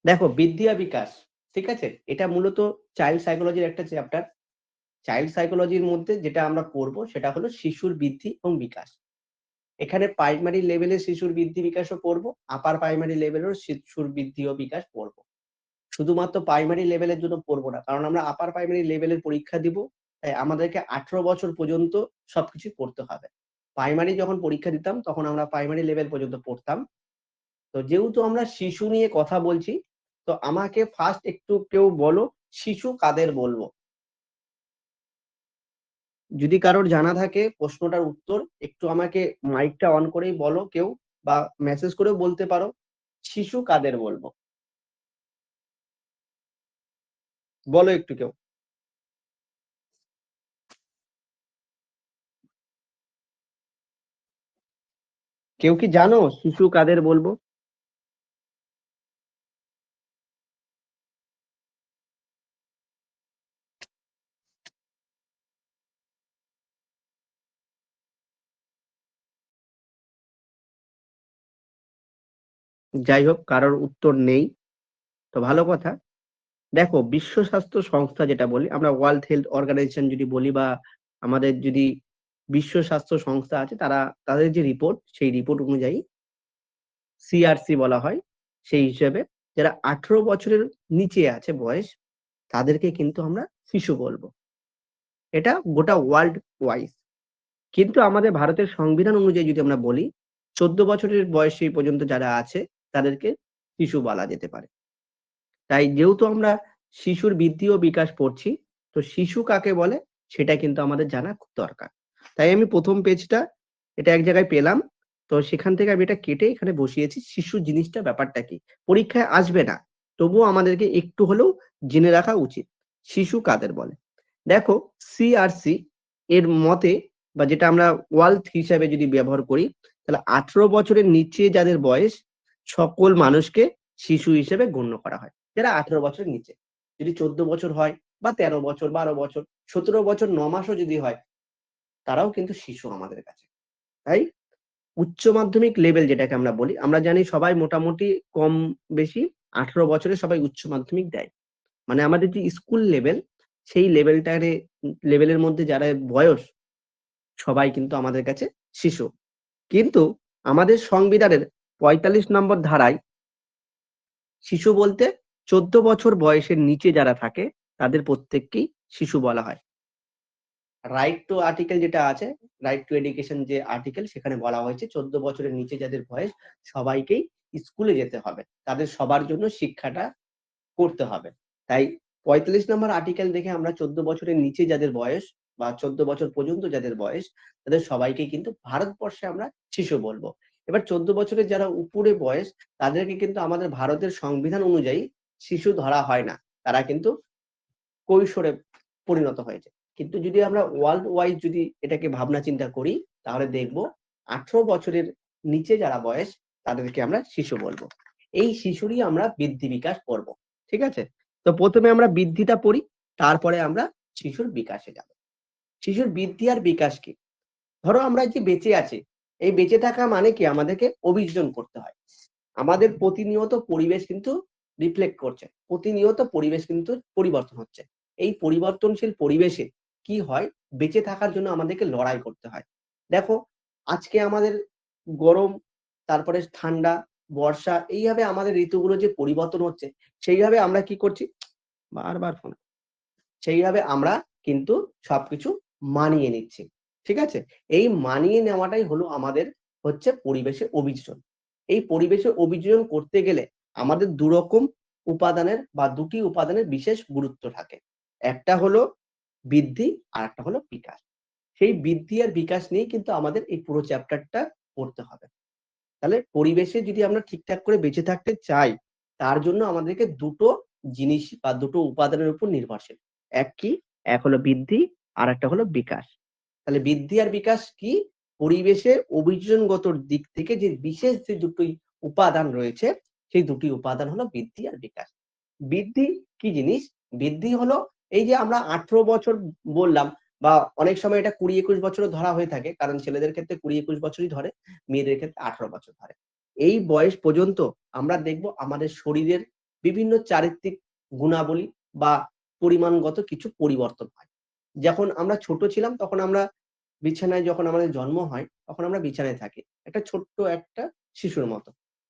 দেখো বৃদ্ধি আর বিকাশ, ঠিক আছে, এটা মূলত চাইল্ড সাইকোলজির একটা চ্যাপ্টার। চাইল্ড সাইকোলজির মধ্যে যেটা আমরা পড়বো সেটা হলো শিশুর বৃদ্ধি এবং বিকাশ। এখানে প্রাইমারি লেভেলের শিশুর বৃদ্ধি বিকাশও পড়বো, আপার প্রাইমারি লেভেলের শিশুর বৃদ্ধি ও বিকাশ পড়বো। শুধুমাত্র প্রাইমারি লেভেলের জন্য পড়বো না, কারণ আমরা আপার প্রাইমারি লেভেলের পরীক্ষা দিব, তাই আমাদেরকে 18 বছর পর্যন্ত সবকিছু পড়তে হবে। প্রাইমারি যখন পরীক্ষা দিতাম তখন আমরা প্রাইমারি লেভেল পর্যন্ত পড়তাম। তো যেহেতু আমরা শিশু নিয়ে কথা বলছি, তো আমাকে ফার্স্ট একটু কেউ বলো, শিশু কাদের বলবো? যদি কারোর জানা থাকে প্রশ্নটার উত্তর, একটু আমাকে মাইকটা অন করেই বলো কেউ, বা মেসেজ করেও বলতে পারো, শিশু কাদের বলবো? বলো একটু কেউ। কেউ কি জানো শিশু কাদের বলবো? যাই হোক, কারোর উত্তর নেই, তো ভালো কথা। দেখো, বিশ্ব স্বাস্থ্য সংস্থা যেটা বলি আমরা, ওয়ার্ল্ড হেলথ অর্গানাইজেশন যদি বলি, বা আমাদের যদি বিশ্ব স্বাস্থ্য সংস্থা আছে, তারা তাদের যে রিপোর্ট, সেই রিপোর্ট অনুযায়ী সিআরসি বলা হয়, সেই হিসেবে যারা 18 বছরের নিচে আছে বয়স, তাদেরকে কিন্তু আমরা শিশু বলবো। এটা গোটা ওয়ার্ল্ড ওয়াইজ। কিন্তু আমাদের ভারতের সংবিধান অনুযায়ী যদি আমরা বলি, 14 বছরের বয়সী পর্যন্ত যারা আছে তাদেরকে শিশু বলা যেতে পারে। তাই যেহেতু আমরা শিশুর বৃদ্ধি ও বিকাশ পড়ছি, তো শিশু কাকে বলে সেটা কিন্তু আমাদের জানা খুব দরকার। তাই আমি প্রথম পেজটা এটা এক জায়গায় পেলাম, তো সেখান থেকে আমি এটা কেটে এখানে বসিয়েছি, শিশু জিনিসটা ব্যাপারটা কি। পরীক্ষায় আসবে না, তবুও আমাদেরকে একটু হলেও জেনে রাখা উচিত শিশু কাদের বলে। দেখো, সিআরসি এর মতে, বা যেটা আমরা ওয়ার্ল্ড হিসাবে যদি ব্যবহার করি, তাহলে 18 বছরের নিচে যাদের বয়স, সকল মানুষকে শিশু হিসেবে গণ্য করা হয়, যারা 18 বছরের নিচে। যদি 14 বছর হয়, বা 13 বছর, 12 বছর, 17 বছর 9 মাসও যদি হয়, তারাও কিন্তু শিশু আমাদের কাছে। তাই উচ্চ মাধ্যমিক লেভেল যেটাকে আমরা বলি, আমরা জানি সবাই মোটামুটি কম বেশি 18 বছরে সবাই উচ্চ মাধ্যমিক দেয়। মানে আমাদের যে স্কুল লেভেল, সেই লেভেলের মধ্যে যারা বয়স, সবাই কিন্তু আমাদের কাছে শিশু। কিন্তু আমাদের সংবিধানের ৪৫ নম্বর ধারায় শিশু বলতে 14 বছর বয়সের নিচে যারা থাকে, তাদের প্রত্যেককেই শিশু বলা হয়। রাইট টু আর্টিকেল যেটা আছে, রাইট টু এডুকেশন যে আর্টিকেল, সেখানে বলা হয়েছে 14 বছরের নিচে যাদের বয়স, সবাইকেই স্কুলে যেতে হবে, তাদের সবার জন্য শিক্ষাটা করতে হবে। তাই ৪৫ নম্বর আর্টিকেল দেখে আমরা 14 বছরের নিচে যাদের বয়স, বা 14 বছর পর্যন্ত যাদের বয়স, তাদের সবাইকে কিন্তু ভারতবর্ষে আমরা শিশু বলবো। এবার 14 বছরের যারা উপরে বয়স, তাদেরকে কিন্তু আমাদের ভারতের সংবিধান অনুযায়ী শিশু ধরা হয় না, তারা কিন্তু কৈশোরে পরিণত হয়েছে। কিন্তু যদি আমরা ওয়ার্ল্ড ওয়াইজ যদি এটাকে ভাবনা চিন্তা করি, তাহলে দেখবো 18 বছরের নিচে যারা বয়স, তাদেরকে আমরা শিশু বলবো। এই শিশুরই আমরা বৃদ্ধি বিকাশ করব। ঠিক আছে? তো প্রথমে আমরা বৃদ্ধিটা পড়ি, তারপরে আমরা শিশুর বিকাশে যাব। শিশুর বৃদ্ধি আর বিকাশ কি? ধরো আমরা যে বেঁচে আছি, এই বেঁচে থাকা মানে কি, আমাদেরকে অভিযোজন করতে হয়। আমাদের প্রতিনিয়ত পরিবেশ কিন্তু রিফ্লেক্ট করছে, প্রতিনিয়ত পরিবেশ কিন্তু পরিবর্তন হচ্ছে। এই পরিবর্তনশীল পরিবেশে কি হয়, বেঁচে থাকার জন্য আমাদেরকে লড়াই করতে হয়। দেখো, আজকে আমাদের গরম, তারপরে ঠান্ডা, বর্ষা, এইভাবে আমাদের ঋতুগুলো যে পরিবর্তন হচ্ছে, সেইভাবে আমরা কি করছি, বারবার ফোন, সেইভাবে আমরা কিন্তু সবকিছু মানিয়ে নিচ্ছি। ঠিক আছে? এই মানিয়ে নেওয়াটাই হলো আমাদের হচ্ছে পরিবেশে অভিযোজন। এই পরিবেশে অভিযোজন করতে গেলে আমাদের দুরকম উপাদানের, বা দুটি উপাদানের বিশেষ গুরুত্ব থাকে। একটা হলো বৃদ্ধি, আর একটা হলো বিকাশ। সেই বৃদ্ধি আর বিকাশ নিয়েই কিন্তু আমাদের এই পুরো চ্যাপ্টারটা পড়তে হবে। তাহলে পরিবেশে যদি আমরা ঠিকঠাক করে বেঁচে থাকতে চাই, তার জন্য আমাদেরকে দুটো জিনিস বা দুটো উপাদানের উপর নির্ভরশীল। এক কি? এক হলো বৃদ্ধি, আর একটা হলো বিকাশ। তাহলে বৃদ্ধি আর বিকাশ কি? পরিবেশে অভিযোজনগত দিক থেকে যে বিশেষ যে দুটি উপাদান রয়েছে, সেই দুটি উপাদান হলো বৃদ্ধি আর বিকাশ। বৃদ্ধি কি জিনিস? বৃদ্ধি হলো এই যে আমরা 18 বছর বললাম, বা অনেক সময় এটা 20-21 বছরও ধরা হয়ে থাকে, কারণ ছেলেদের ক্ষেত্রে 20-21 বছরই ধরে, মেয়েদের ক্ষেত্রে 18 বছর ধরে। এই বয়স পর্যন্ত আমরা দেখব আমাদের শরীরের বিভিন্ন চারিত্রিক গুণাবলী বা পরিমাণগত কিছু পরিবর্তন হয়। যখন আমরা ছোট ছিলাম তখন আমরা বিছানায় যখন আমাদের জন্ম হয় তখন আমরা বিছানায় থাকি। একটা ছোট্ট একটা শিশুর মতো।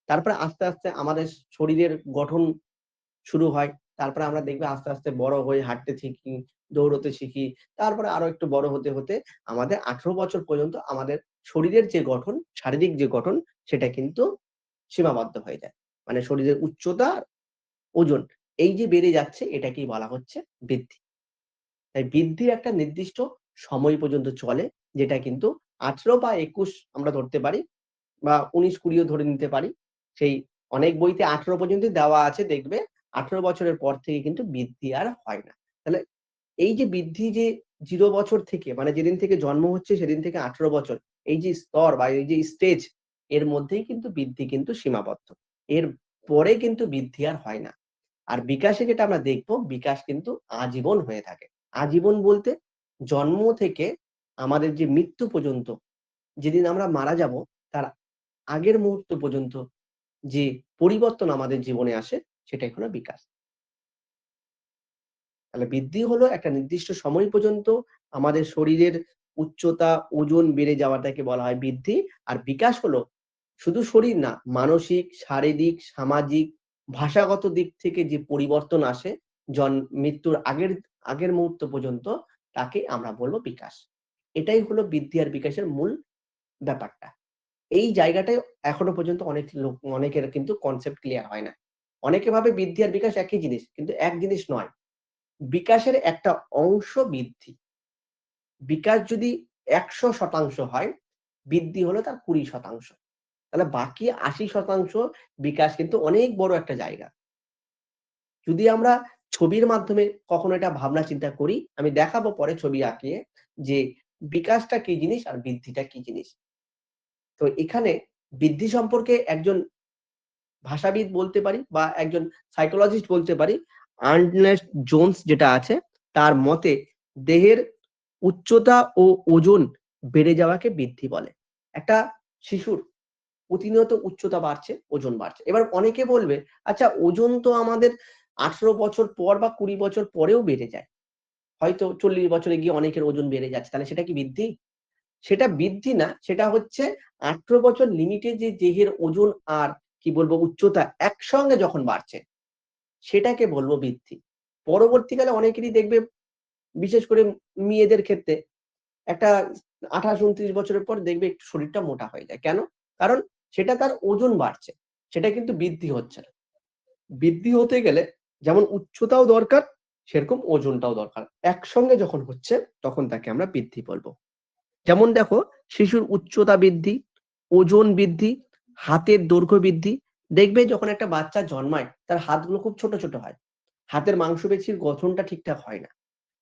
তারপরে আস্তে, আস্তে আমাদের শরীরের গঠন শুরু হয়। তারপরে আমরা দেখবে আস্তে, আস্তে বড় হয়ে হাঁটতে শিখি, দৌড়তে শিখি। তারপরে আরো একটু বড় হতে, হতে আমাদের 18 বছর পর্যন্ত আমাদের শরীরের যে গঠন, শারীরিক যে গঠন সেটা কিন্তু সীমাবদ্ধ হয়ে যায়। মানে শরীরের উচ্চতা, ওজন এই যে বেড়ে যাচ্ছে এটাকেই বলা হচ্ছে বৃদ্ধি। তাই বৃদ্ধি একটা নির্দিষ্ট সময় পর্যন্ত চলে যেটা কিন্তু 18 বা 21 আমরা ধরতে পারি বা 19-20 ও ধরে নিতে পারি। সেই অনেক বইতে 18 পর্যন্তই দেওয়া আছে দেখবে 18 বছরের পর থেকে কিন্তু বৃদ্ধি আর হয় না। তাহলে এই যে বৃদ্ধি যে 0 বছর থেকে মানে যেদিন থেকে জন্ম হচ্ছে সেদিন থেকে 18 বছর এই যে স্তর বা এই যে স্টেজ এর মধ্যেই কিন্তু বৃদ্ধি কিন্তু সীমাবদ্ধ। এর পরে কিন্তু বৃদ্ধি আর হয় না। আর বিকাশে যেটা আমরা দেখব বিকাশ কিন্তু আজীবন হয়ে থাকে। আজীবন বলতে জন্ম থেকে আমাদের যে মৃত্যু পর্যন্ত যেদিন আমরা মারা যাব তার আগের মুহূর্ত পর্যন্ত যে পরিবর্তন আমাদের জীবনে আসে সেটাই হলো বিকাশ। তাহলে বৃদ্ধি হলো একটা নির্দিষ্ট সময় পর্যন্ত আমাদের শরীরের উচ্চতা, ওজন বেড়ে যাওয়াটাকে বলা হয় বৃদ্ধি। আর বিকাশ হলো শুধু শরীর না, মানসিক, শারীরিক, সামাজিক, ভাষাগত দিক থেকে যে পরিবর্তন আসে মৃত্যুর আগের আগের মুহূর্ত পর্যন্ত তাকে আমরা বলব বিকাশ। এটাই হলো বৃদ্ধি আর বিকাশের মূল ব্যাপারটা। এই জায়গাটায় এখনো পর্যন্ত অনেকের কিন্তু কনসেপ্ট ক্লিয়ার হয় না। অনেকে ভাবে বৃদ্ধি আর বিকাশ একই জিনিস। কিন্তু এক জিনিস নয়। বিকাশের একটা অংশ বৃদ্ধি। বিকাশ যদি ১০০% হয়, বৃদ্ধি হলো তার ২০%। তাহলে বাকি ৮০% বিকাশ কিন্তু অনেক বড় একটা জায়গা। যদি আমরা ছবির মাধ্যমে কখনো এটা ভাবনা চিন্তা করি, আমি দেখাবো পরে ছবি আঁকিয়ে যে বিকাশটা কি জিনিস আর বৃদ্ধিটা কি জিনিস। তো এখানে বৃদ্ধি সম্পর্কে একজন ভাষাবিদ বলতে পারি বা একজন সাইকোলজিস্ট বলতে পারি। আর্নেস্ট জোন্স যেটা আছে তার মতে দেহের উচ্চতা ও ওজন বেড়ে যাওয়াকে বৃদ্ধি বলে। একটা শিশুর প্রতিনিয়ত উচ্চতা বাড়ছে, ওজন বাড়ছে। এবার অনেকে বলবে, আচ্ছা ওজন তো আমাদের 18 বছর পর বা 20 বছর পরেও বেড়ে যায়। হয়তো 40 বছরে গিয়ে অনেকের ওজন বেড়ে যাচ্ছে। তাহলে সেটা কি বৃদ্ধি? সেটা বৃদ্ধি না, সেটা হচ্ছে 18 বছর লিমিটে যে দেহের ওজন আর কি বলবো উচ্চতা একসঙ্গে যখন বাড়ছে, সেটাকে বলবো বৃদ্ধি। পরবর্তীকালে অনেকেরই দেখবে বিশেষ করে মেয়েদের ক্ষেত্রে একটা 28-29 বছরের পর দেখবে একটু শরীরটা মোটা হয়ে যায়। কেন? কারণ সেটা তার ওজন বাড়ছে। সেটা কিন্তু বৃদ্ধি হচ্ছে না। বৃদ্ধি হতে গেলে যেমন উচ্চতাও দরকার, সেরকম ওজনটাও দরকার। একসঙ্গে যখন হচ্ছে তখন তাকে আমরা বৃদ্ধি বলবো। যেমন দেখো শিশুর উচ্চতা বৃদ্ধি, ওজন বৃদ্ধি, হাতের দৈর্ঘ্য বৃদ্ধি। দেখবে যখন একটা বাচ্চা জন্মায় তার হাতগুলো খুব ছোট, ছোট হয়। হাতের মাংসপেশির গঠনটা ঠিকঠাক হয় না।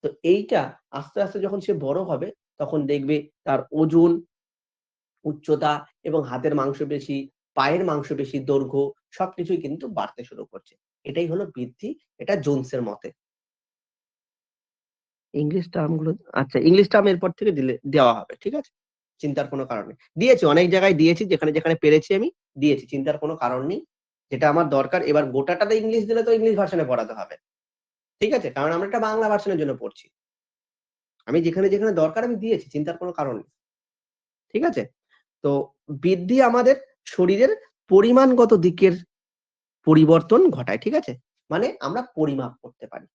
তো এইটা আস্তে, আস্তে যখন সে বড় হবে তখন দেখবে তার ওজন, উচ্চতা এবং হাতের মাংসপেশি, পায়ের মাংসপেশির দৈর্ঘ্য সবকিছুই কিন্তু বাড়তে শুরু করছে। এটাই হলো বৃদ্ধি, এটা জোনসের মতে। ইংলিশ টার্ম গুলো আচ্ছা ইংলিশ টার্ম এরপর থেকে দেওয়া হবে। ঠিক আছে? চিন্তার কোনো কারণ নেই। দিয়েছি অনেক জায়গায় দিয়েছি যেখানে, যেখানে পেরেছি আমি দিয়েছি। চিন্তার কোনো কারণ নেই। যেটা আমার দরকার এবার গোটাটাতে ইংলিশ দিলে তো ইংলিশ ভার্শনে পড়াতে হবে। ঠিক আছে? কারণ আমরা একটা বাংলা ভার্শনের জন্য পড়ছি। আমি যেখানে, যেখানে দরকার আমি দিয়েছি। চিন্তার কোনো কারণ নেই। ঠিক আছে? তো বৃদ্ধি আমাদের শরীরের পরিমাণগত দিকের পরিবর্তন ঘটায়। ঠিক আছে? মানে আমরা পরিমাপ করতে পারি।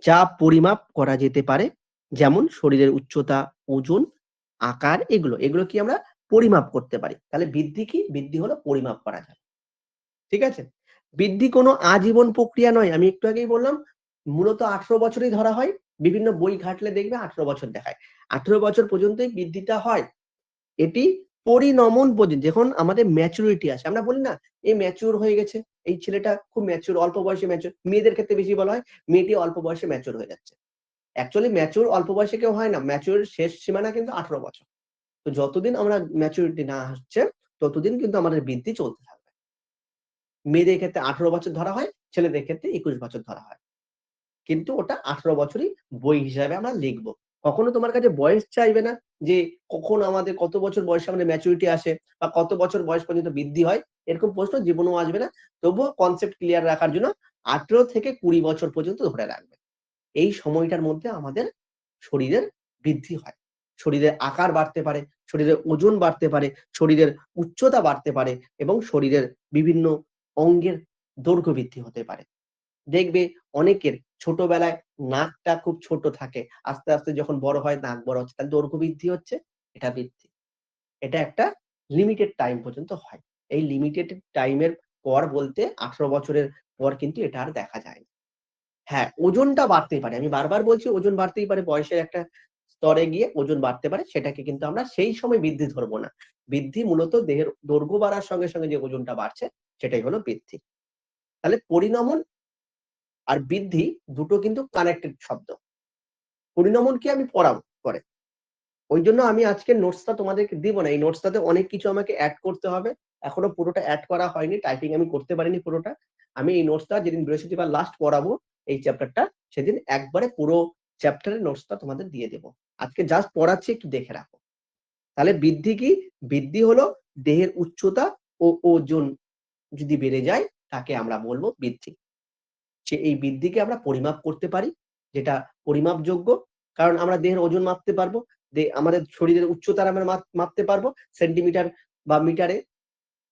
যা পরিমাপ করা যেতে পারে যেমন শরীরের উচ্চতা, ওজন, আকার এগুলো কি আমরা পরিমাপ করতে পারি। তাহলে বৃদ্ধি কি? বৃদ্ধি হলো পরিমাপ করা যায়। ঠিক আছে? বৃদ্ধি কোনো আজীবন প্রক্রিয়া নয়। আমি একটু আগেই বললাম মূলত 18 বছরই ধরা হয়। বিভিন্ন বই ঘাটলে দেখবে 18 বছর দেখায়। 18 বছর পর্যন্তই বৃদ্ধিটা হয়। এটি পরিণমন পর্যন্ত যখন আমাদের ম্যাচুরিটি আসে। আমরা বলি না এ ম্যাচিউর হয়ে গেছে। এই ছেলেটা খুব ম্যাচিউর, অল্প বয়সে ম্যাচিউর। মেয়েদের ক্ষেত্রে বেশি বলা হয় মেয়েটি অল্প বয়সে ম্যাচিউর হয়ে যাচ্ছে। অ্যাকচুয়ালি ম্যাচিউর অল্প বয়সে কেউ হয় না। ম্যাচিউর শেষ সীমানা কিন্তু 18 বছর। তো যতদিন আমরা ম্যাচুরিটি না আসছে ততদিন কিন্তু আমাদের বৃদ্ধি চলতে থাকবে। মেয়েদের ক্ষেত্রে 18 বছর ধরা হয়, ছেলেদের ক্ষেত্রে 21 বছর ধরা হয়। কিন্তু ওটা 18 বছরই বই হিসাবে আমরা লিখব। কখনো তোমার কাছে বয়স চাইবে না যে কখন আমাদের কত বছর বয়সে আমাদের ম্যাচুরিটি আসে বা কত বছর বয়স পর্যন্ত বৃদ্ধি হয়। এরকম প্রশ্ন জীবনেও আসবে না। তবুও কনসেপ্ট ক্লিয়ার রাখার জন্য 18 থেকে 20 বছর পর্যন্ত ধরে রাখবে। এই সময়টার মধ্যে আমাদের শরীরের বৃদ্ধি হয়। শরীরের আকার বাড়তে পারে, শরীরের ওজন বাড়তে পারে, শরীরের উচ্চতা বাড়তে পারে এবং শরীরের বিভিন্ন অঙ্গের দৈর্ঘ্য বৃদ্ধি হতে পারে। দেখবে অনেকের ছোটবেলায় নাকটা খুব ছোট থাকে। আস্তে, আস্তে যখন বড় হয় নাক বড় হচ্ছে। তাহলে দৈর্ঘ্য বৃদ্ধি হচ্ছে, এটা বৃদ্ধি। এটা একটা লিমিটেড টাইম পর্যন্ত হয়। এই লিমিটেড টাইমের পর বলতে 18 বছরের পর কিন্তু এটা আর দেখা যায় না। হ্যাঁ, ওজনটা বাড়তেই পারে। আমি বারবার বলছি ওজন বাড়তেই পারে। বয়সের একটা স্তরে গিয়ে ওজন বাড়তে পারে। সেটাকে কিন্তু আমরা সেই সময় বৃদ্ধি ধরবো না। বৃদ্ধি মূলত দেহের দৈর্ঘ্য বাড়ার সঙ্গে, সঙ্গে যে ওজনটা বাড়ছে সেটাই হলো বৃদ্ধি। তাহলে পরিণমন আর বৃদ্ধি দুটো কিন্তু কানেক্টেড শব্দ। পরিণমনকে আমি পড়াবো পরে। ঐজন্য আমি আজকের নোটসটা তোমাদেরকে দিব না। এই নোটসটাতে অনেক কিছু আমাকে এড করতে হবে। এখনো পুরোটা এড করা হয়নি। টাইপিং আমি করতে পারিনি পুরোটা। আমি এই নোটসটা যেদিন বৃহস্পতিবার লাস্ট পড়াবো এই চ্যাপ্টারটা, সেদিন একবারে পুরো চ্যাপ্টারের নোটসটা তোমাদের দিয়ে দেব। আজকে জাস্ট পড়াচ্ছি, একটু দেখে রাখো। তাহলে বৃদ্ধি কি? বৃদ্ধি হলো দেহের উচ্চতা ও ওজন যদি বেড়ে যায় তাকে আমরা বলবো বৃদ্ধি। এই বৃদ্ধিকে আমরা পরিমাপ করতে পারি, যেটা পরিমাপযোগ্য। কারণ আমরা দেহের ওজন মাপতে পারবো, আমাদের শরীরের উচ্চতা আমরা মাপতে পারবো সেন্টিমিটার বা মিটারে।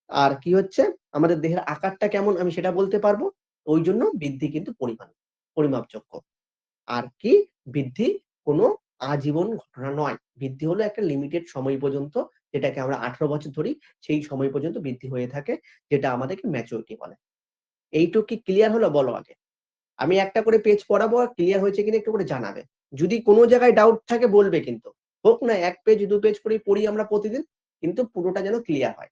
আর কি হচ্ছে, আমাদের দেহের আকারটা কেমন আমি সেটা বলতে পারবো। ওই জন্য বৃদ্ধি কিন্তু পরিমাপযোগ্য। আর কি, বৃদ্ধি কোনো আজীবন ঘটনা নয়। বৃদ্ধি হলো একটা লিমিটেড সময় পর্যন্ত, যেটাকে আমরা 18 বছর ধরি, সেই সময় পর্যন্ত বৃদ্ধি হয়ে থাকে, যেটা আমাদেরকে ম্যাচুরিটি বলে। এইটুকু কি ক্লিয়ার হলো? বলো আগে। আমি একটা করে পেজ পড়াবো, আর ক্লিয়ার হয়েছে কিনা একটু করে জানাবে। যদি কোনো জায়গায় ডাউট থাকে বলবে কিন্তু। হোক না 1 পেজ 2 পেজ করেই পড়ি আমরা প্রতিদিন, কিন্তু পুরোটা যেন ক্লিয়ার হয়।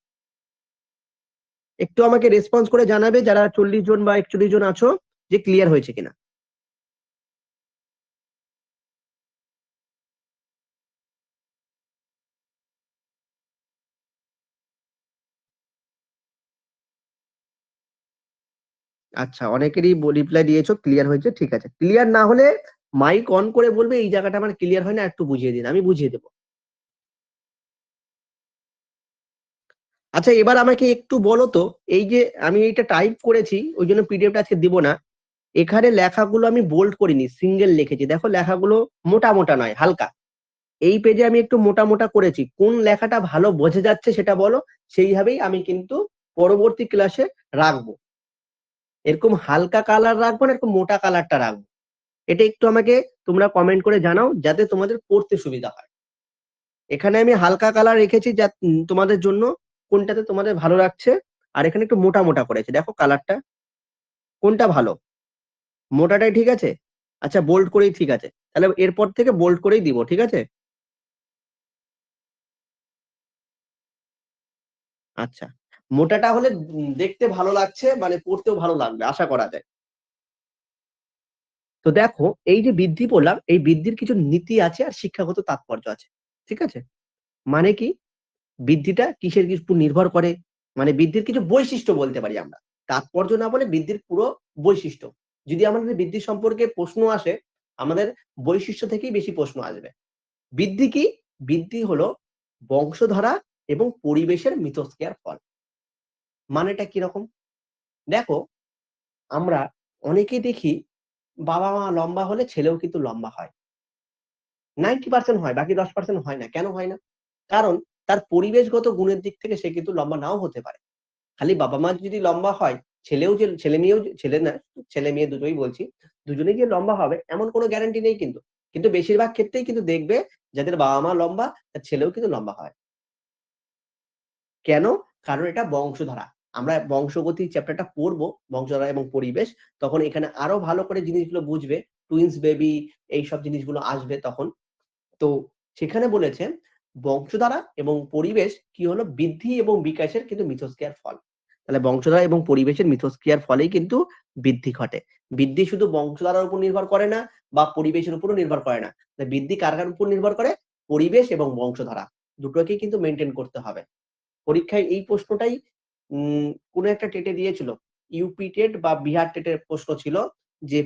একটু আমাকে রেসপন্স করে জানাবে যারা 40 জন বা 41 জন আছো, যে ক্লিয়ার হয়েছে কিনা। আচ্ছা, অনেকেরই রিপ্লাই দিয়েছো ক্লিয়ার হয়েছে, ঠিক আছে। ক্লিয়ার না হলে মাইক অন করে বলবে এই জায়গাটা আমার ক্লিয়ার হয় না, একটু বুঝিয়ে দিন, আমি বুঝিয়ে দেব। আচ্ছা, এবার আমাকে একটু বলো তো, এই যে আমি এটা টাইপ করেছি ওই জন্য পিডিএফটা আজকে দিব না। এখানে লেখাগুলো আমি বোল্ড করিনি, সিঙ্গেল লিখেছি। দেখো লেখাগুলো মোটা মোটা নয়, হালকা। এই পেজে আমি একটু মোটা মোটা করেছি। কোন লেখাটা ভালো বোঝা যাচ্ছে সেটা বলো, সেইভাবেই আমি কিন্তু পরবর্তী ক্লাসে রাখবো। এরকম হালকা কালার রাখবো না, এরকম মোটা কালারটা রাখবো। এটা একটু আমাকে তোমরা কমেন্ট করে জানাও, যাতে তোমাদের পড়তে সুবিধা হয়। এখানে আমি হালকা কালার রেখেছি যা তোমাদের জন্য, কোনটাতে তোমাদের ভালো লাগছে। আর এখানে একটু মোটা মোটা করেছি, দেখো কালারটা কোনটা ভালো। মোটাটাই ঠিক আছে? আচ্ছা, বোল্ড করেই ঠিক আছে। তাহলে এরপর থেকে বোল্ড করেই দিব, ঠিক আছে? আচ্ছা, মোটাটা হলে দেখতে ভালো লাগছে, মানে পড়তেও ভালো লাগবে আশা করা যায়। তো দেখো, এই যে বৃদ্ধি বললাম, এই বৃদ্ধির কিছু নীতি আছে আর শিক্ষাগত তাৎপর্য আছে। ঠিক আছে? মানে কি, বৃদ্ধিটা কিসের উপর নির্ভর করে? মানে বৃদ্ধির কিছু বৈশিষ্ট্য বলতে পারি আমরা। তাৎপর্য না বলে বৃদ্ধির পুরো বৈশিষ্ট্য। যদি আমাদের বৃদ্ধি সম্পর্কে প্রশ্ন আসে, আমাদের বৈশিষ্ট্য থেকেই বেশি প্রশ্ন আসবে। বৃদ্ধি কি? বৃদ্ধি হলো বংশধারা এবং পরিবেশের মিথস্ক্রিয়ার ফল। মানেটা কিরকম? দেখো, আমরা অনেকে দেখি বাবা-মা লম্বা হলে ছেলেও কিন্তু লম্বা হয়। 90% হয়, বাকি 10% হয় না। কেন হয় না? কারণ তার পরিবেশগত গুণের দিক থেকে সে কিন্তু লম্বা নাও হতে পারে। খালি বাবা-মা যদি লম্বা হয়, ছেলে-মেয়েও ছেলে না, ছেলে-মেয়ে দুটোই বলছি। দুজনেই যে লম্বা হবে এমন কোনো গ্যারান্টি নেই কিন্তু। কিন্তু বেশিরভাগ ক্ষেত্রেই কিন্তু দেখবে যাদের বাবা-মা লম্বা তার ছেলেও কিন্তু লম্বা হয়। কেন? কারণ এটা বংশধারা। আমরা বংশগতি চ্যাপ্টারটা পড়বো, বংশধারা এবং পরিবেশ। তখন এখানে আরো ভালো করে জিনিসগুলো বুঝবে। টুইনস বেবি এইসব জিনিসগুলো আসবে তখন। তো সেখানে বলেছেন বংশধারা এবং পরিবেশ কি হলো, বৃদ্ধি এবং বিকাশের কিন্তু মিথস্ক্রিয়ার ফল। তাহলে বংশধারা এবং পরিবেশের মিথস্ক্রিয়ার ফলেই কিন্তু বৃদ্ধি ঘটে। বৃদ্ধি শুধু বংশধারার উপর নির্ভর করে না বা পরিবেশের উপরও নির্ভর করে না। বৃদ্ধি কার কার উপর নির্ভর করে? পরিবেশ এবং বংশধারা দুটোকেই কিন্তু মেইনটেইন করতে হবে। পরীক্ষায় এই প্রশ্নটাই কোনো একটা টেটে দিয়েছিল। ইউপি টেট বা বিহার টেটের প্রশ্ন ছিল যে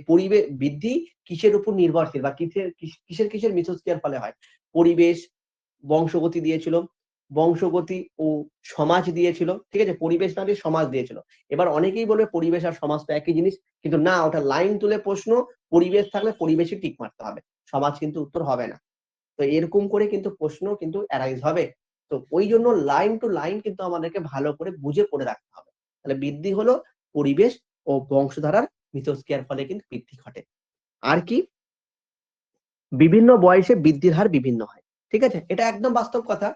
বৃদ্ধি কিসের উপর নির্ভরশীল বা কিসের মিথস্ক্রিয়ার ফলে হয়? পরিবেশ, বংশগতি দিয়েছিল। বংশগতি ও সমাজ দিয়েছিল, ঠিক আছে, পরিবেশ না দিয়ে সমাজ দিয়েছিল। এবার অনেকেই বলবে পরিবেশ আর সমাজ তো একই জিনিস, কিন্তু না, ওটা লাইন তুলে প্রশ্ন, পরিবেশ থাকলে পরিবেশই টিক মারতে হবে, সমাজ কিন্তু উত্তর হবে না। তো এরকম করে কিন্তু প্রশ্ন কিন্তু অ্যারাইজ হবে। তো ওই জন্য লাইন টু লাইন কিন্তু আমাদেরকে ভালো করে বুঝে পড়ে রাখতে হবে। তাহলে বৃদ্ধি হলো পরিবেশ ও বংশধারার মিথস্ক্রিয়ার ফলে কিন্তু বৃদ্ধি ঘটে। আর কি, বিভিন্ন বয়সে বৃদ্ধির হার বিভিন্ন হয়, ঠিক আছে, এটা একদম বাস্তব কথা।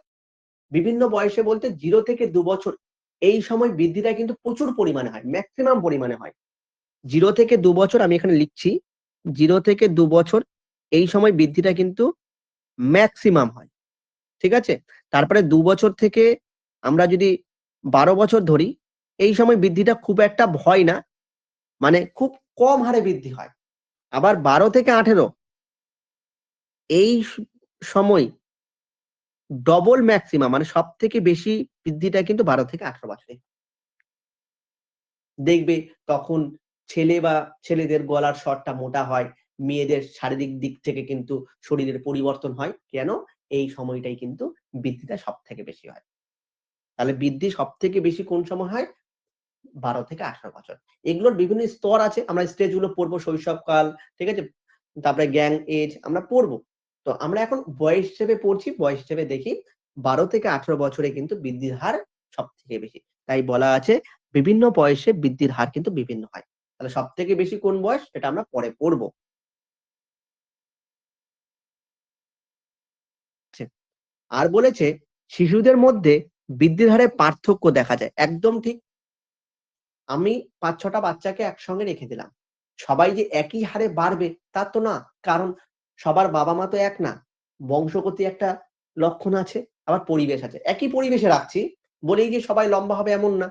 বিভিন্ন বয়সে বলতে 0 থেকে 2 বছর, এই সময় বৃদ্ধিটা কিন্তু প্রচুর পরিমাণে হয়, ম্যাক্সিমাম পরিমাণে হয়। 0 থেকে 2 বছর আমি এখানে লিখছি, 0 থেকে 2 বছর এই সময় বৃদ্ধিটা কিন্তু ম্যাক্সিমাম হয়, ঠিক আছে? তারপরে 2 বছর থেকে আমরা যদি 12 বছর ধরি, এই সময় বৃদ্ধিটা খুব একটা হয় না, মানে খুব কম হারে বৃদ্ধি হয়। আবার 12 থেকে 18 এই সময় ডবল ম্যাক্সিমাম, মানে সবথেকে বেশি বৃদ্ধিটা কিন্তু 12 থেকে 18 বছরে। দেখবে তখন ছেলে বা ছেলেদের গলার স্বরটা মোটা হয়, মেয়েদের শারীরিক দিক থেকে কিন্তু শরীরের পরিবর্তন হয়। কেন? এই সময়টাই কিন্তু বৃদ্ধিটা সবথেকে বেশি হয়। তাহলে বৃদ্ধি সবথেকে বেশি কোন সময় হয়? 12 থেকে 18 বছর। এগুলোর বিভিন্ন স্তর আছে। আমরা স্টেজ গুলো পড়বো, শৈশবকাল, ঠিক আছে? তারপরে গ্যাং এজ আমরা পড়বো। তো আমরা এখন বয়স হিসেবে পড়ছি, বয়স হিসেবে দেখি 12 থেকে 18 বছরে কিন্তু বৃদ্ধির হার সবথেকে বেশি। তাই বলা আছে বিভিন্ন বয়সে বৃদ্ধির হার কিন্তু বিভিন্ন হয়। তাহলে সবথেকে বেশি কোন বয়স? সেটা আমরা পরে পড়বো। আর বলেছে শিশুদের মধ্যে বৃদ্ধির হারে পার্থক্য দেখা যায়। একদম ঠিক। আমি ৫-৬ টা বাচ্চাকে একসঙ্গে রেখে দিলাম। সবাই যে একই হারে বাড়বে তা তো না। কারণ সবার বাবা-মা তো এক না। বংশগতি একটা লক্ষণ আছে, আবার পরিবেশ আছে। একই পরিবেশে রাখছি বলেই যে সবাই লম্বা হবে এমন না।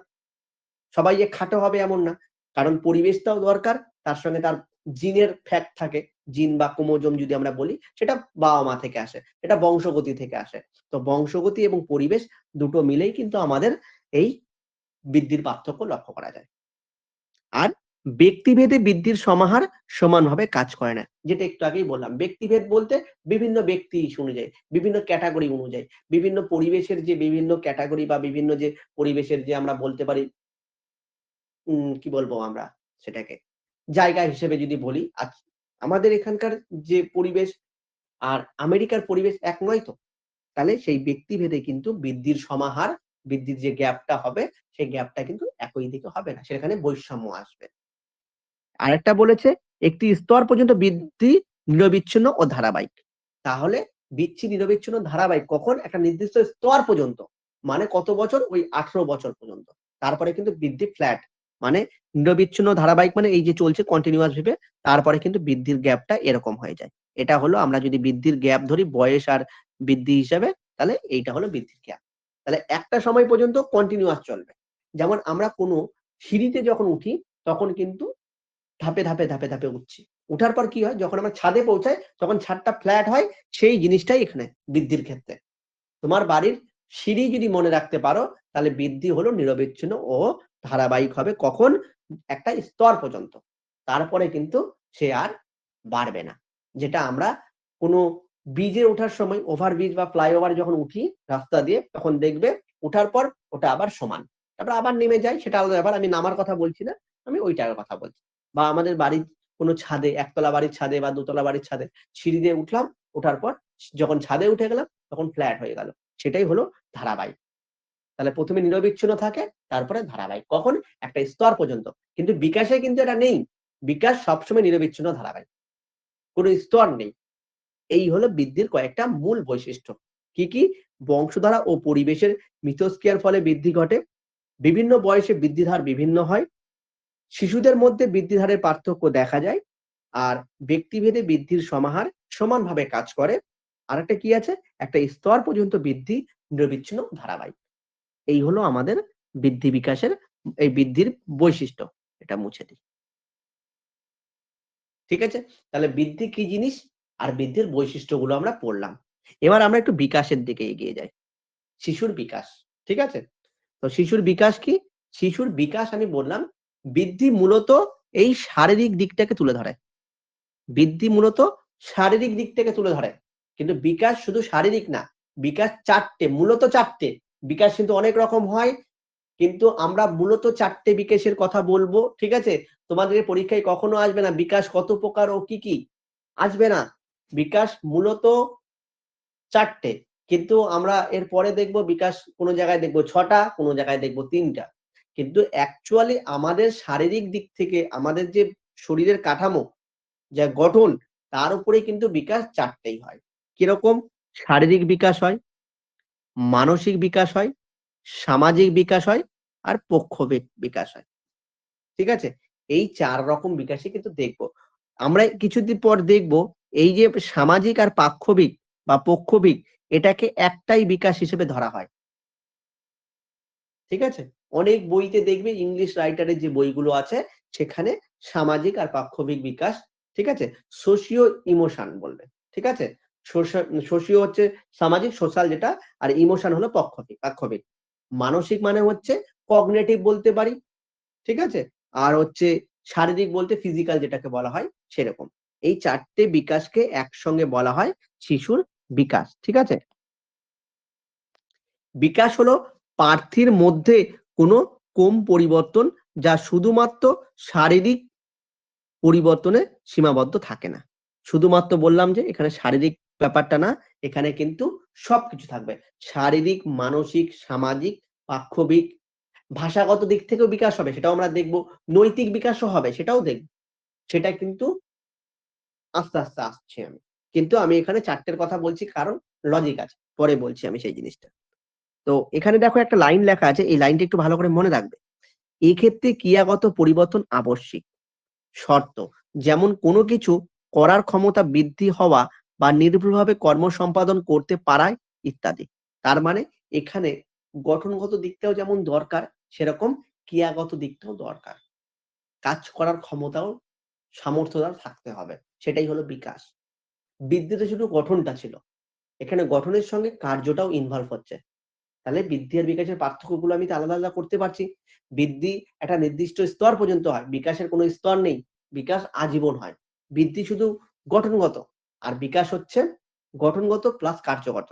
সবাই যে খাটো হবে এমন না। কারণ পরিবেশটাও দরকার, তার সঙ্গে তার জিনের ফ্যাক্ট থাকে। জিন বা ক্রোমোজোম যদি আমরা বলি, সেটা বাবা-মা থেকে আসে। এটা বংশগতি থেকে আসে। তো বংশগতি এবং পরিবেশ দুটো মিলেই কিন্তু আমাদের এই বৃদ্ধির পার্থক্য লক্ষ্য করা যায়। আর ব্যক্তিভেদে বৃদ্ধির সমাহার সমানভাবে কাজ করে না। যেটা একটু আগেই বললাম। ব্যক্তিভেদ বলতে বিভিন্ন ব্যক্তি অনুযায়ী, বিভিন্ন ক্যাটেগরি অনুযায়ী, বিভিন্ন পরিবেশের যে বিভিন্ন ক্যাটেগরি বা বিভিন্ন যে পরিবেশের যে আমরা বলতে পারি কি বলবো আমরা সেটাকে? জায়গা হিসেবে যদি বলি, আমাদের এখানকার যে পরিবেশ আর আমেরিকার পরিবেশ এক নয় তো। তাহলে সেই ব্যক্তিভেদে কিন্তু বৃদ্ধির সমাহার, বৃদ্ধির যে গ্যাপটা হবে, সেই গ্যাপটা কিন্তু একই দিকে হবে না। সেখানে বৈষম্য আসবে। আরেকটা বলেছে একটি স্তর পর্যন্ত বৃদ্ধি নিরবিচ্ছিন্ন ও ধারাবাহিক। তাহলে নিরবিচ্ছিন্ন ধারাবাহিক কখন? একটা নির্দিষ্ট স্তর পর্যন্ত। মানে কত বছর? ওই 18 বছর পর্যন্ত। তারপরে কিন্তু বৃদ্ধি ফ্ল্যাট। মানে নিরবিচ্ছিন্ন ধারাবাহিক মানে এই যে চলছে কন্টিনিউয়াস ভাবে, তারপরে কিন্তু বৃদ্ধির গ্যাপটা এরকম হয়ে যায়। এটা হলো আমরা যদি বৃদ্ধির গ্যাপ ধরি বয়স আর বৃদ্ধি হিসাবে, তাহলে এইটা হলো বৃদ্ধির গ্যাপ। তাহলে একটা সময় পর্যন্ত কন্টিনিউয়াস চলবে। যেমন আমরা কোনো সিঁড়িতে যখন উঠি তখন কিন্তু ধাপে ধাপে উঠছি। উঠার পর কি হয়? যখন আমরা ছাদে পৌঁছাই তখন ছাদটা ফ্ল্যাট হয়। সেই জিনিসটাই এখানে বৃদ্ধির ক্ষেত্রে। তোমার বাড়ির সিঁড়ি যদি মনে রাখতে পারো তাহলে বৃদ্ধি হলো নিরবিচ্ছিন্ন ও ধারাবাহিক হবে। কখন? একটা স্তর পর্যন্ত। তারপরে কিন্তু সে আর বাড়বে না। যেটা আমরা কোনো ব্রিজে ওঠার সময় ওভারব্রিজ বা ফ্লাইওভার যখন উঠি রাস্তা দিয়ে তখন দেখবে উঠার পর ওটা আবার সমান। তারপর আবার নেমে যায় সেটা আলাদা ব্যাপার। আমি নামার কথা বলছি না। আমি ওইটার কথা বলছি। বা আমাদের বাড়ির কোনো ছাদে, একতলা বাড়ির ছাদে বা দোতলা বাড়ির ছাদে সিঁড়ি দিয়ে উঠলাম, ওঠার পর যখন ছাদে উঠে গেলাম তখন ফ্ল্যাট হয়ে গেল। সেটাই হলো ধারাবাহিক। তাহলে ১ম এ নিরবিচ্ছিন্ন থাকে, তারপরে ধারাবাহিক। কখন? একটা স্তর পর্যন্ত। কিন্তু বিকাশে কিন্তু এটা নেই। বিকাশ সবসময় নিরবিচ্ছিন্ন ধারাবাহিক। কোন স্তর নেই। এই হলো বৃদ্ধির কয়েকটা মূল বৈশিষ্ট্য। কি, কি? বংশধারা ও পরিবেশের মিথস্ক্রিয়ার ফলে বৃদ্ধি ঘটে। বিভিন্ন বয়সে বৃদ্ধির হার বিভিন্ন হয়। শিশুদের মধ্যে বৃদ্ধির হারের পার্থক্য দেখা যায়। আর ব্যক্তিভেদে বৃদ্ধির সমাহার সমানভাবে কাজ করে। আরেকটা কি আছে? একটা স্তর পর্যন্ত বৃদ্ধি নিরবিচ্ছিন্ন ধারাবাহিক। এই হলো আমাদের বৃদ্ধি বিকাশের এই বৃদ্ধির বৈশিষ্ট্য। এটা মুছে দিই। ঠিক আছে? তাহলে বৃদ্ধি কি জিনিস? আর বৃদ্ধির বৈশিষ্ট্যগুলো আমরা পড়লাম। এবার আমরা একটু বিকাশের দিকে এগিয়ে যাই। শিশুর বিকাশ। ঠিক আছে? তো শিশুর বিকাশ কি? শিশুর বিকাশ আমি বললাম, বৃদ্ধি মূলত এই শারীরিক দিকটাকে তুলে ধরে। বৃদ্ধি মূলত শারীরিক দিক থেকে তুলে ধরে। কিন্তু বিকাশ শুধু শারীরিক না। বিকাশ চারটে, মূলত চারটে। বিকাশ কিন্তু অনেক রকম হয়, কিন্তু আমরা মূলত চারটে বিকাশের কথা বলবো, ঠিক আছে? তোমাদের পরীক্ষায় কখনো আসবে না বিকাশ কত প্রকার ও কি কি, আসবে না। বিকাশ মূলত চারটে, কিন্তু আমরা এর পরে দেখবো বিকাশ কোনো জায়গায় দেখবো 6টা, কোনো জায়গায় দেখবো 3টা। কিন্তু অ্যাকচুয়ালি আমাদের শারীরিক দিক থেকে আমাদের যে শরীরের কাঠামো, যা গঠন, তার উপরে কিন্তু বিকাশ চারটেই হয়। কিরকম? শারীরিক বিকাশ হয়, মানসিক বিকাশ হয়, সামাজিক বিকাশ হয়, আর পক্ষবিক বিকাশ হয়। ঠিক আছে? এই 4 রকম বিকাশই কিন্তু দেখবো। আমরা কিছুদিন পর দেখবো এই যে সামাজিক আর পাক্ষবিক বা পক্ষবিক, এটাকে একটাই বিকাশ হিসেবে ধরা হয়। ঠিক আছে? অনেক বইতে দেখবে ইংলিশ রাইটারের যে বইগুলো আছে সেখানে সামাজিক আর পাক্ষবিক বিকাশ, ঠিক আছে? সোশিও ইমোশন বলবে। ঠিক আছে? সোশিও হচ্ছে সামাজিক, সোশ্যাল যেটা, আর ইমোশন হলো পাক্ষবিক। মানসিক মানে হচ্ছে কগনিটিভ বলতে পারি। ঠিক আছে? আর হচ্ছে শারীরিক বলতে ফিজিক্যাল যেটাকে বলা হয় সেরকম। এই 4 টে বিকাশকে একসঙ্গে বলা হয় শিশুর বিকাশ। ঠিক আছে? বিকাশ হলো প্রার্থীর মধ্যে কোনো পরিবর্তন যা শুধুমাত্র শারীরিক পরিবর্তনে সীমাবদ্ধ থাকে না। শুধুমাত্র বললাম যে এখানে শারীরিক ব্যাপারটা না, এখানে কিন্তু সবকিছু থাকবে। শারীরিক, মানসিক, সামাজিক, পাক্ষবিক, ভাষাগত দিক থেকেও বিকাশ হবে সেটাও আমরা দেখব। নৈতিক বিকাশও হবে সেটাও দেখব। সেটা কিন্তু আস্তে, আস্তে আসছি আমি। কিন্তু আমি এখানে ৪ টের কথা বলছি কারণ লজিক আছে। পরে বলছি আমি সেই জিনিসটা। তো এখানে দেখো একটা লাইন লেখা আছে, এই লাইনটা একটু ভালো করে মনে রাখবে। এক্ষেত্রে ক্রিয়াগত পরিবর্তন আবশ্যিক। শর্ত, যেমন কোনো কিছু করার ক্ষমতা বৃদ্ধি হওয়া বা নির্ভুলভাবে কর্ম সম্পাদন করতে পারায় ইত্যাদি। তার মানে এখানে গঠনগত দিকটাও যেমন দরকার, সেরকম ক্রিয়াগত দিকটাও দরকার। কাজ করার ক্ষমতাও, সামর্থ্যটাও থাকতে হবে। সেটাই হলো বিকাশ। বৃদ্ধিতে শুধু গঠনটা ছিল। এখানে গঠনের সঙ্গে কার্যটাও ইনভলভ হচ্ছে। তাহলে বৃদ্ধি আর বিকাশের পার্থক্যগুলো আমি তো আলাদা, আলাদা করতে পারছি। বৃদ্ধি একটা নির্দিষ্ট স্তর পর্যন্ত হয়। বিকাশের কোনো স্তর নেই। বিকাশ আজীবন হয়। বৃদ্ধি শুধু গঠনগত। আর বিকাশ হচ্ছে গঠনগত প্লাস কার্যগত।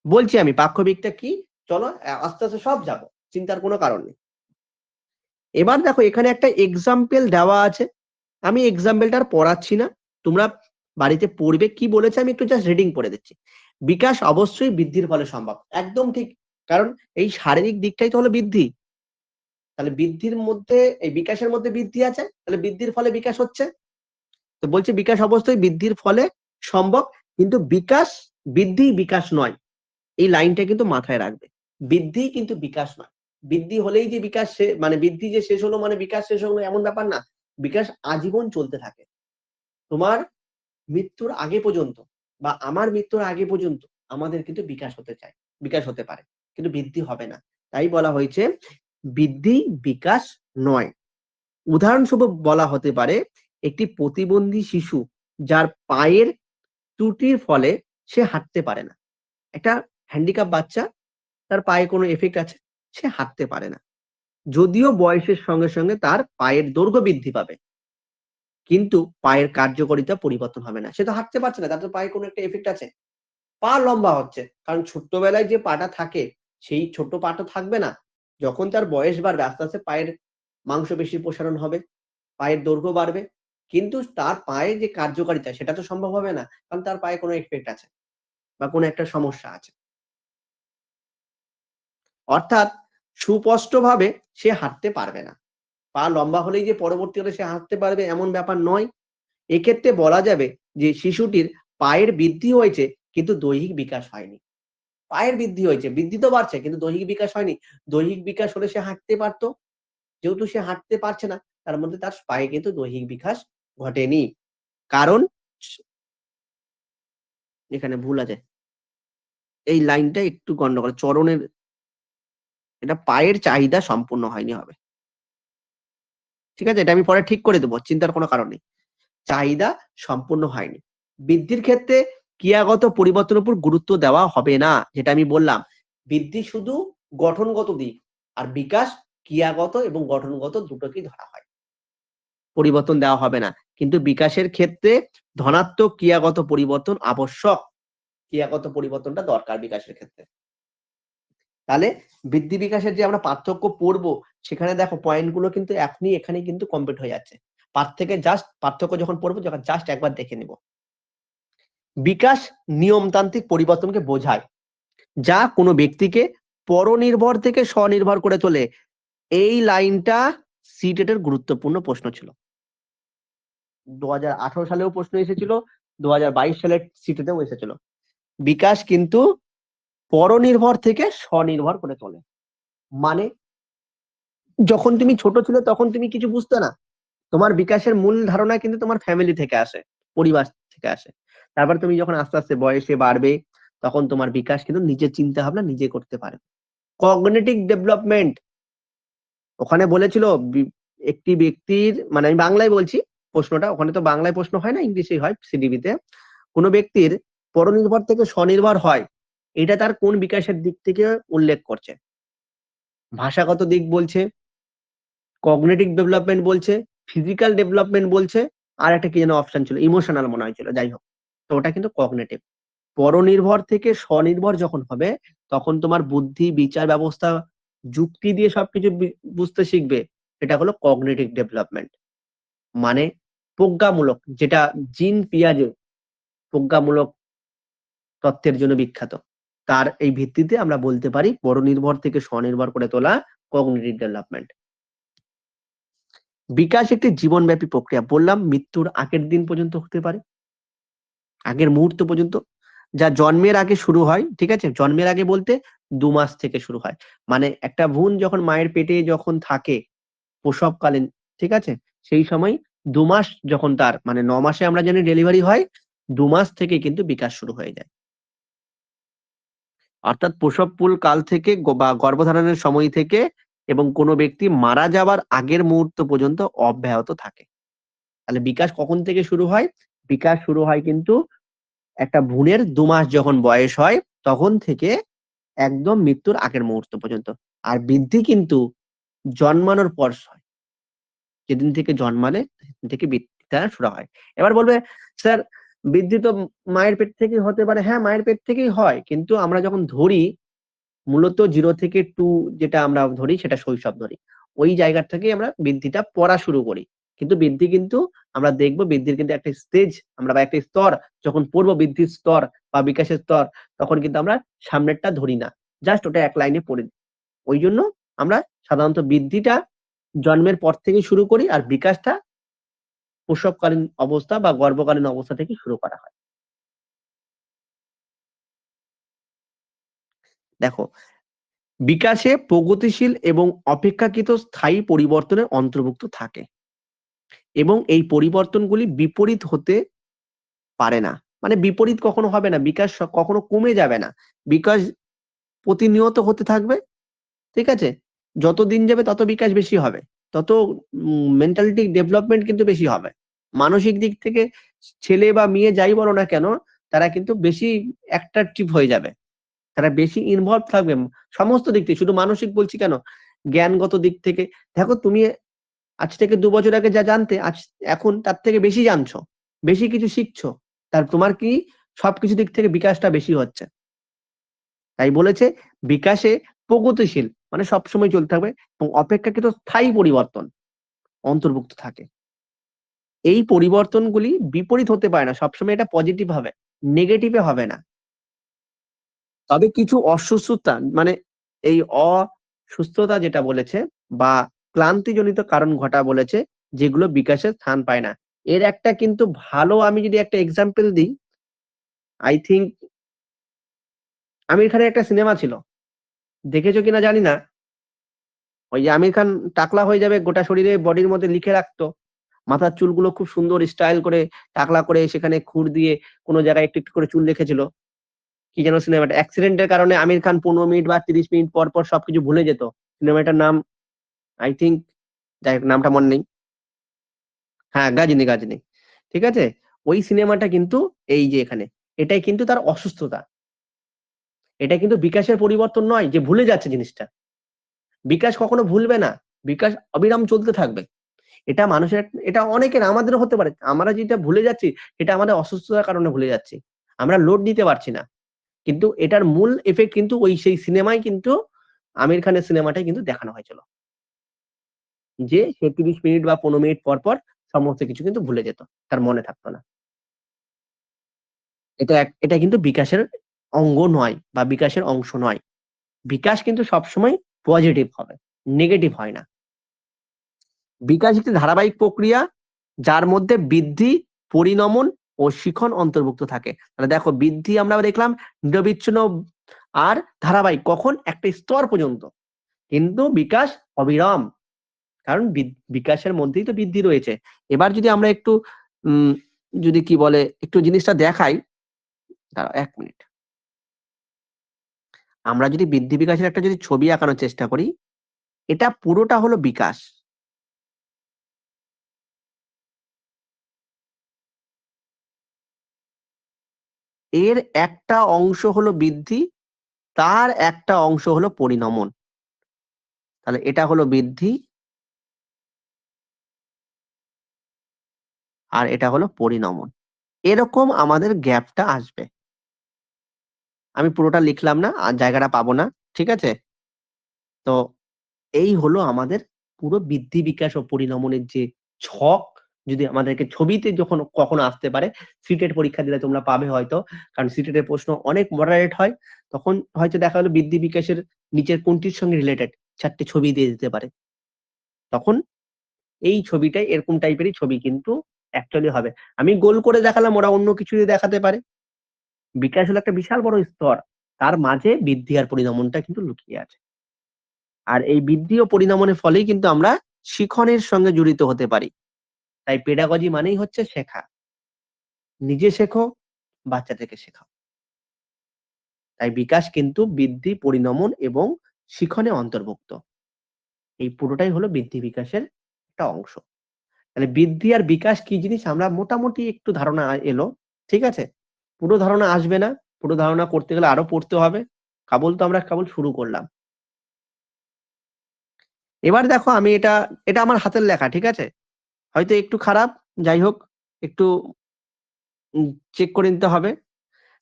বলছি আমি পাক্ষবিকটা কি? চলো আস্তে, আস্তে সব যাবো। চিন্তার কোনো কারণ নেই। এবার দেখো এখানে একটা এক্সাম্পল দেওয়া আছে। আমি এক্সাম্পলটা আর পড়াচ্ছি না। তোমরা বাড়িতে পড়বে। কি বলেছে আমি একটু জাস্ট রিডিং পড়ে দিচ্ছি। বিকাশ অবশ্যই বৃদ্ধির ফলে সম্ভব। একদম ঠিক। কারণ এই শারীরিক দিকটাই তো হলো বৃদ্ধি। তাহলে বৃদ্ধির মধ্যে এই বিকাশের মধ্যে বৃদ্ধি আছে। তাহলে বৃদ্ধির ফলে বিকাশ হচ্ছে। তো বলছে বিকাশ অবশ্যই বৃদ্ধির ফলে সম্ভব। কিন্তু বিকাশ বৃদ্ধি বিকাশ নয়। এই লাইনটা কিন্তু মাথায় রাখবে। বৃদ্ধি কিন্তু বিকাশ নয়। বৃদ্ধি হলেই যে বিকাশ মানে বৃদ্ধি যে শেষ হলো মানে বিকাশ শেষ হলো এমন ব্যাপার না। বিকাশ আজীবন চলতে থাকে। তোমার মৃত্যুর আগে পর্যন্ত বা আমার মৃত্যুর আগে পর্যন্ত আমাদের কিন্তু বিকাশ হতে চায়, বিকাশ হতে পারে, কিন্তু বৃদ্ধি হবে না। তাই বলা হয়েছে বৃদ্ধি বিকাশ নয়। উদাহরণস্বরূপ বলা হতে পারে একটি প্রতিবন্ধী শিশু যার পায়ের ত্রুটির ফলে সে হাঁটতে পারে না। একটা হ্যান্ডিক্যাপ বাচ্চা, তার পায়ে কোনো এফেক্ট আছে, সে হাঁটতে পারে না। যদিও বয়সের সঙ্গে সঙ্গে তার পায়ের দৈর্ঘ্য বৃদ্ধি পাবে, কিন্তু পায়ের কার্যকারিতা পরিবর্তন হবে না। সে তো হাঁটতে পারছে না, তার তো পায়ে কোনো একটা এফেক্ট আছে। পা লম্বা হচ্ছে। কারণ ছোট্টবেলায় যে পাটা থাকে, সেই ছোট পা তো থাকবে না। যখন তার বয়স বাড়বে আস্তে, আস্তে পায়ের মাংসপেশির প্রসারণ হবে, পায়ের দৈর্ঘ্য বাড়বে। কিন্তু তার পায়ে যে কার্যকারিতা সেটা তো সম্ভব হবে না। কারণ তার পায়ে কোনো এফেক্ট আছে বা কোনো একটা সমস্যা আছে। অর্থাৎ সুস্পষ্টভাবে সে হাঁটতে পারবে না। পা লম্বা হলেই যে পরবর্তীকালে সে হাঁটতে পারবে এমন ব্যাপার নয়। এক্ষেত্রে বলা যাবে যে শিশুটির পায়ের বৃদ্ধি হয়েছে কিন্তু দৈহিক বিকাশ হয়নি। পায়ের বৃদ্ধি হয়েছে, বৃদ্ধি তো বাড়ছে কিন্তু দৈহিক বিকাশ হয়নি। দৈহিক বিকাশ হলে সে হাঁটতে পারত। যেহেতু সে হাঁটতে পারছে না, তার মধ্যে তার পায়ে কিন্তু দৈহিক বিকাশ ঘটেনি। কারণ এখানে ভুল আছে। এই লাইনটা একটু গন্ডগোল। চরণের এটা পায়ের চাহিদা সম্পূর্ণ হয়নি হবে। ঠিক আছে? এটা আমি পরে ঠিক করে দেব। চিন্তার কোনো কারণ নেই। চাহিদা সম্পূর্ণ হয়নি। বৃদ্ধির ক্ষেত্রে ক্রিয়াগত পরিবর্তনের উপর গুরুত্ব দেওয়া হবে না। যেটা আমি বললাম, বৃদ্ধি শুধু গঠনগত দিক, আর বিকাশ ক্রিয়াগত এবং গঠনগত দুটোকেই ধরা হয়। পরিবর্তন দেওয়া হবে না। কিন্তু বিকাশের ক্ষেত্রে ধনাত্মক ক্রিয়াগত পরিবর্তন আবশ্যক। ক্রিয়াগত পরিবর্তনটা দরকার বিকাশের ক্ষেত্রে। তাহলে বৃদ্ধি বিকাশের যে আমরা পার্থক্য পড়বো, সেখানে দেখো পয়েন্ট গুলো কিন্তু এখানেই কিন্তু কমপ্লিট হয়ে যাচ্ছে। পার্থক্য যখন পড়বো জাস্ট একবার দেখে নেব। বিকাশ নিয়মতান্ত্রিক পরিবর্তনকে বোঝায়, যা কোনো ব্যক্তিকে পরনির্ভর থেকে স্বনির্ভর করে তোলে। এই লাইনটা সিটেটের গুরুত্বপূর্ণ প্রশ্ন ছিল। 2018 সালেও প্রশ্ন এসেছিল, 2022 সালের সিটেতেও এসেছিল। বিকাশ কিন্তু পরনির্ভর থেকে স্বনির্ভর করে তোলে। মানে যখন তুমি ছোট ছিলে তখন তুমি কিছু বুঝতে না, তোমার বিকাশের মূল ধারণা কিন্তু তোমার ফ্যামিলি থেকে আসে, পরিবার থেকে আসে। তারপর তুমি যখন আস্তে আস্তে বয়সে বাড়বে, তখন তোমার বিকাশ কিন্তু নিজের চিন্তা ভাবনা নিজে করতে পারে। কগনিটিভ ডেভেলপমেন্ট ওখানে বলেছিল একটি ব্যক্তির, মানে আমি বাংলায় বলছি প্রশ্নটা, ওখানে তো বাংলায় প্রশ্ন হয় না, ইংলিশেই হয় সিডিবিতে। কোনো ব্যক্তির পরনির্ভর থেকে স্বনির্ভর হয়, এটা তার কোন বিকাশের দিক থেকে উল্লেখ করছে? ভাষাগত দিক বলছে, কগনিটিভ ডেভেলপমেন্ট বলছে, ফিজিক্যাল ডেভেলপমেন্ট বলছে, আর একটা কি যেন অপশন ছিল, ইমোশনাল মনে হয়েছিল, যাই হোক। তো ওটা কিন্তু কগনিটিভ। পরনির্ভর থেকে স্বনির্ভর যখন হবে, তখন তোমার বুদ্ধি, বিচার ব্যবস্থা, যুক্তি দিয়ে সবকিছু বুঝতে শিখবে। এটা হলো কগনিটিভ ডেভেলপমেন্ট। মানে প্রজ্ঞামূলক, যেটা জিন পিয়াজে প্রজ্ঞামূলক তত্ত্বের জন্য বিখ্যাত। তার এই ভিত্তিতে আমরা বলতে পারি পরনির্ভর থেকে স্বনির্ভর করে তোলা কগনিটিভ ডেভেলপমেন্ট। বিকাশ একটি জীবনব্যাপী প্রক্রিয়া, বললাম মৃত্যুর আগের দিন পর্যন্ত হতে পারে, আগের মুহূর্ত পর্যন্ত। যা জন্মের আগে শুরু হয়, ঠিক আছে, জন্মের আগে বলতে 2 মাস থেকে শুরু হয়। মানে একটা ভ্রূণ যখন মায়ের পেটে যখন থাকে প্রসবকালীন, ঠিক আছে, সেই সময় 2 মাস যখন তার, মানে 9 মাসে আমরা জানি ডেলিভারি হয়, 2 মাস থেকে কিন্তু বিকাশ শুরু হয়ে যায়। অর্থাৎ প্রসবপুল কাল থেকে বা গর্ভধারণের সময় থেকে এবং কোনো ব্যক্তি মারা যাবার আগের মুহূর্ত পর্যন্ত অব্যাহত থাকে। তাহলে বিকাশ কখন থেকে শুরু হয়? বিকাশ শুরু হয় কিন্তু একটা ভ্রূণের 2 মাস যখন বয়স হয় তখন থেকে একদম মৃত্যুর আগের মুহূর্ত পর্যন্ত। আর বৃদ্ধি কিন্তু জন্মানোর পর হয়। যেদিন থেকে জন্মালে সেদিন থেকে বৃদ্ধিটা শুরু হয়। এবার বলবে, স্যার বৃদ্ধি তো মায়ের পেট থেকেই হতে পারে। হ্যাঁ, মায়ের পেট থেকেই হয়। কিন্তু আমরা যখন ধরি মূলত 0 থেকে 2 যেটা আমরা ধরি সেটা শৈশব ধরি। ওই জায়গা থেকেই আমরা বৃদ্ধিটা পড়া শুরু করি। কিন্তু বৃদ্ধি কিন্তু আমরা দেখব বৃদ্ধির কিন্তু একটা স্টেজ আমরা বা একটা স্তর যখন পড়বো, বৃদ্ধির স্তর বা বিকাশের স্তর, তখন কিন্তু আমরা সামনেরটা ধরি না। জাস্ট ওটা এক লাইনে পড়ে দিই। ওইজন্য আমরা সাধারণত বৃদ্ধিটা জন্মের পর থেকেই শুরু করি আর বিকাশটা প্রসবকালীন অবস্থা বা গর্ভকালীন অবস্থা থেকে শুরু করা হয়। দেখো, বিকাশে প্রগতিশীল এবং অপেক্ষাকৃত স্থায়ী পরিবর্তনের অন্তর্ভুক্ত থাকে এবং এই পরিবর্তনগুলি বিপরীত হতে পারে না। মানে বিপরীত কখনো হবে না, বিকাশ কখনো কমে যাবে না। বিকাশ প্রতিনিয়ত হতে থাকবে, ঠিক আছে? যত দিন যাবে তত বিকাশ বেশি হবে। তত মেন্টালিটি ডেভেলপমেন্ট কিন্তু বেশি হবে। মানসিক দিক থেকে ছেলে বা মেয়ে যাই বলো না কেন, তারা কিন্তু বেশি অ্যাট্রাকটিভ হয়ে যাবে। তারা বেশি ইনভলভ থাকবে সমস্ত দিক থেকে। শুধু মানসিক বলছি কেন, জ্ঞানগত দিক থেকে। দেখো তুমি আজ থেকে 2 বছর আগে যা জানতে এখন তার থেকে বেশি জানছো, বেশি কিছু শিখছো। তোমার কি সবকিছু দিক থেকে বিকাশটা বেশি হচ্ছে। তাই বলেছে বিকাশে প্রগতিশীল মানে সবসময় চলতে থাকবে এবং অপেক্ষাকৃত স্থায়ী পরিবর্তন অন্তর্ভুক্ত থাকে। এই পরিবর্তনগুলি বিপরীত হতে পারে না, সবসময় এটা পজিটিভ হবে, নেগেটিভে হবে না। তবে কিছু অসুস্থতা, মানে এই অসুস্থতা যেটা বলেছে বা ক্লান্তিজনিত কারণ ঘটা বলেছে, যেগুলো বিকাশের স্থান পায় না। এর একটা কিন্তু ভালো, আমি যদি একটা এক্সাম্পল দিই, আই থিংক আমির খানের একটা সিনেমা ছিল, দেখেছো কিনা জানি না। ওই যে আমির খান টাকলা হয়ে যাবে, গোটা শরীরে বডির মধ্যে লিখে রাখতো, মাথার চুলগুলো খুব সুন্দর স্টাইল করে টাকলা করে সেখানে খুর দিয়ে কোনো জায়গায় একটু একটু করে চুল রেখেছিল। কি যেন সিনেমাটা, অ্যাক্সিডেন্টের কারণে আমির খান 15 মিনিট বা 30 মিনিট পর পর সবকিছু ভুলে যেত। সিনেমাটার নাম আই থিংক, যাই হোক নামটা মনে নেই। হ্যাঁ, গাজনি গাজনি, ঠিক আছে। ওই সিনেমাটা কিন্তু এই যে এখানে, এটাই কিন্তু তার অসুস্থতা। এটা কিন্তু বিকাশের পরিবর্তন নয় যে ভুলে যাচ্ছে জিনিসটা। বিকাশ কখনো ভুলবে না, বিকাশ অবিরাম চলতে থাকবে। এটা মানুষের এটা অনেকের আমাদেরও হতে পারে। আমরা যেটা ভুলে যাচ্ছি এটা আমাদের অসুস্থতার কারণে ভুলে যাচ্ছি। আমরা লোড নিতে পারছি না। কিন্তু এটার মূল ইফেক্ট কিন্তু ওই সেই সিনেমায় কিন্তু আমির খানের সিনেমাটাই কিন্তু দেখানো হয়েছিল। যে সে ৩০ মিনিট বা ১৫ মিনিট পর সমস্ত কিছু কিন্তু ভুলে যেত। তার মনে থাকতো না। এটা কিন্তু বিকাশের অঙ্গ নয় বা বিকাশের অংশ নয়। বিকাশ কিন্তু সবসময় পজিটিভ হবে। নেগেটিভ হয় না। বিকাশ একটি ধারাবাহিক প্রক্রিয়া যার মধ্যে বৃদ্ধি, পরিণমন ও শিখন অন্তর্ভুক্ত থাকে। তাহলে দেখো বৃদ্ধি আমরা দেখলাম নিরবিচ্ছিন্ন আর ধারাবাহিক কখন? একটা স্তর পর্যন্ত। কিন্তু বিকাশ অবিরাম। কারণ বিকাশের মধ্যেই তো বৃদ্ধি রয়েছে। এবার যদি আমরা একটু উম যদি কি বলে একটু জিনিসটা দেখাই, দাঁড়াও ১ মিনিট। আমরা যদি বৃদ্ধি বিকাশের একটা যদি ছবি আঁকানোর চেষ্টা করি, এটা পুরোটা হলো বিকাশ। এর একটা অংশ হলো বৃদ্ধি, তার একটা অংশ হলো পরিণমন। তাহলে এটা হলো বৃদ্ধি আর এটা হলো পরিণমন। এরকম আমাদের গ্যাপটা আসবে। আমি পুরোটা লিখলাম না, আর জায়গাটা পাবো না। ঠিক আছে? তো এই হলো আমাদের পুরো বৃদ্ধি, বিকাশ ও পরিণমনের যে ছক, যদি আমাদেরকে ছবিতে যখন কখনো আসতে পারে, সিটেট পরীক্ষা দিলে তোমরা পাবে হয়তো। কারণ সিটেটের প্রশ্ন অনেক মডারেট হয়। তখন হয়তো দেখা গেল বৃদ্ধি, বিকাশের নিচের কোনটির সঙ্গে রিলেটেড ৪ টে ছবি দিয়ে দিতে পারে। তখন এই ছবিটাই এরকম টাইপেরই ছবি কিন্তু অ্যাকচুয়ালি হবে। আমি গোল করে দেখালাম, ওরা অন্য কিছু দিয়ে দেখাতে পারে। বিকাশ হলো একটা বিশাল বড় স্তর। তার মাঝে বৃদ্ধি আর পরিণমনটা কিন্তু লুকিয়ে আছে। আর এই বৃদ্ধি ও পরিণমনের ফলেই কিন্তু আমরা শিখনের সঙ্গে জড়িত হতে পারি। তাই পেডাগজি মানেই হচ্ছে শেখা। নিজে শেখো, বাচ্চাদেরকে শেখাও। তাই বিকাশ কিন্তু বৃদ্ধি, পরিণমন এবং শিখনে অন্তর্ভুক্ত। এই পুরোটাই হলো বৃদ্ধি বিকাশের একটা অংশ। তাহলে বৃদ্ধি আর বিকাশ কি জিনিস আমরা মোটামুটি একটু ধারণা এলো। ঠিক আছে? পুরো ধারণা আসবে না। পুরো ধারণা করতে গেলে আরো পড়তে হবে। আমরা কেবল শুরু করলাম। এবার দেখো আমি এটা আমার হাতের লেখা। ঠিক আছে? হয়তো একটু খারাপ, যাই হোক একটু উম চেক করে নিতে হবে।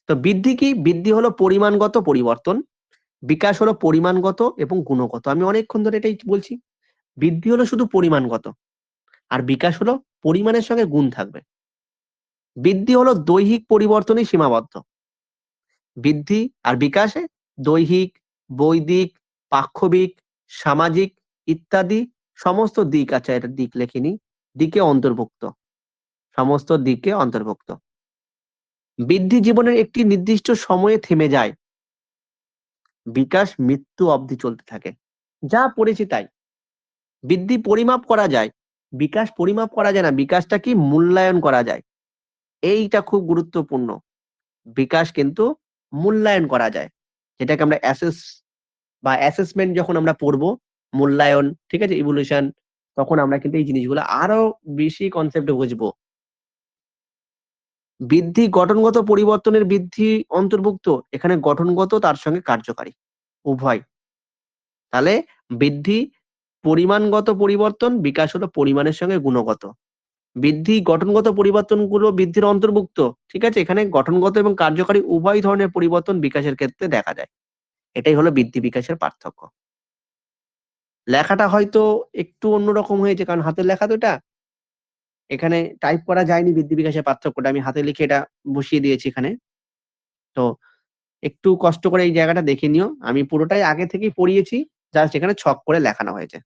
তো বৃদ্ধি কি? বৃদ্ধি হলো পরিমাণগত পরিবর্তন। বিকাশ হলো পরিমাণগত এবং গুণগত। আমি অনেকক্ষণ ধরে এটাই বলছি। বৃদ্ধি হলো শুধু পরিমাণগত। আর বিকাশ হলো পরিমাণের সঙ্গে গুণ থাকবে। বৃদ্ধি হলো দৈহিক পরিবর্তনই সীমাবদ্ধ। বৃদ্ধি আর বিকাশে দৈহিক, বৈদিক, পাক্ষবিক, সামাজিক ইত্যাদি সমস্ত দিক, আচ্ছা এটা দিক লেখিনি, দিকে অন্তর্ভুক্ত। সমস্ত দিকে অন্তর্ভুক্ত। বৃদ্ধি জীবনের একটি নির্দিষ্ট সময়ে থেমে যায়। বিকাশ মৃত্যু অবধি চলতে থাকে। যা পড়েছি তাই। বৃদ্ধি পরিমাপ করা যায়। বিকাশ পরিমাপ করা যায় না। বিকাশটা কি? মূল্যায়ন করা যায়। এইটা খুব গুরুত্বপূর্ণ। বিকাশ কিন্তু মূল্যায়ন করা যায়। যেটাকে আমরা অ্যাসেসমেন্ট যখন আমরা পড়বো, মূল্যায়ন, ঠিক আছে? ইভ্যালুয়েশন, তখন আমরা কিন্তু এই জিনিসগুলো আরো বেশি কনসেপ্টে বুঝবো। বৃদ্ধি গঠনগত পরিবর্তনের বৃদ্ধি অন্তর্ভুক্ত। এখানে গঠনগত তার সঙ্গে কার্যকারী। উভয়। তাহলে বৃদ্ধি পরিমাণগত পরিবর্তন, বিকাশ হলো পরিমাণের সঙ্গে গুণগত। বৃদ্ধি গঠনগত পরিবর্তনগুলো বৃদ্ধির অন্তর্ভুক্ত। ঠিক আছে? এখানে গঠনগত এবং কার্যকারী উভয় ধরনের পরিবর্তন বিকাশের ক্ষেত্রে দেখা যায়। এটাই হলো বৃদ্ধি বিকাশের পার্থক্য। লেখাটা হয়তো একটু অন্যরকম হয়েছে কারণ হাতের লেখা তো এটা। এখানে টাইপ করা যায়নি বৃদ্ধি বিকাশের পার্থক্যটা। আমি হাতে লিখে এটা বসিয়ে দিয়েছি এখানে। তো একটু কষ্ট করে এই জায়গাটা দেখে নিও। আমি পুরোটাই আগে থেকেই পড়িয়েছি। জাস্ট এখানে ছক করে লেখানো হয়েছে।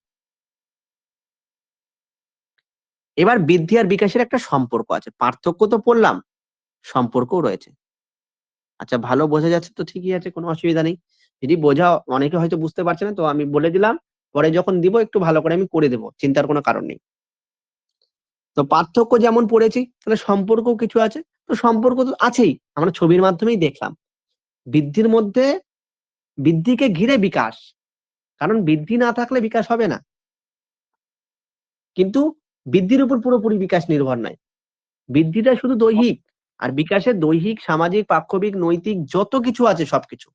এবার বৃদ্ধি আর বিকাশের একটা সম্পর্ক আছে। পার্থক্য তো পড়লাম, সম্পর্কও রয়েছে। আচ্ছা ভালো বোঝা যাচ্ছে তো ঠিকই আছে, কোনো অসুবিধা নেই। যদি বোঝা অনেকে হয়তো বুঝতে পারছে না তো আমি বলে দিলাম। পরে যখন দিব একটু ভালো করে আমি করে দেব। চিন্তার কোনো কারণ নেই। তো পার্থক্য যেমন পড়েছি, তাহলে সম্পর্কও কিছু আছে। তো সম্পর্ক তো আছেই। আমরা ছবির মাধ্যমেই দেখলাম। বৃদ্ধির মধ্যে বৃদ্ধিকে ঘিরে বিকাশ। কারণ বৃদ্ধি না থাকলে বিকাশ হবে না। কিন্তু বৃদ্ধির উপর পুরোপুরি বিকাশ নির্ভর নয়। বৃদ্ধিটা শুধু দৈহিক। আর বিকাশে দৈহিক, সামাজিক, পাক্ষবিক, নৈতিক যত কিছু আছে সবকিছু।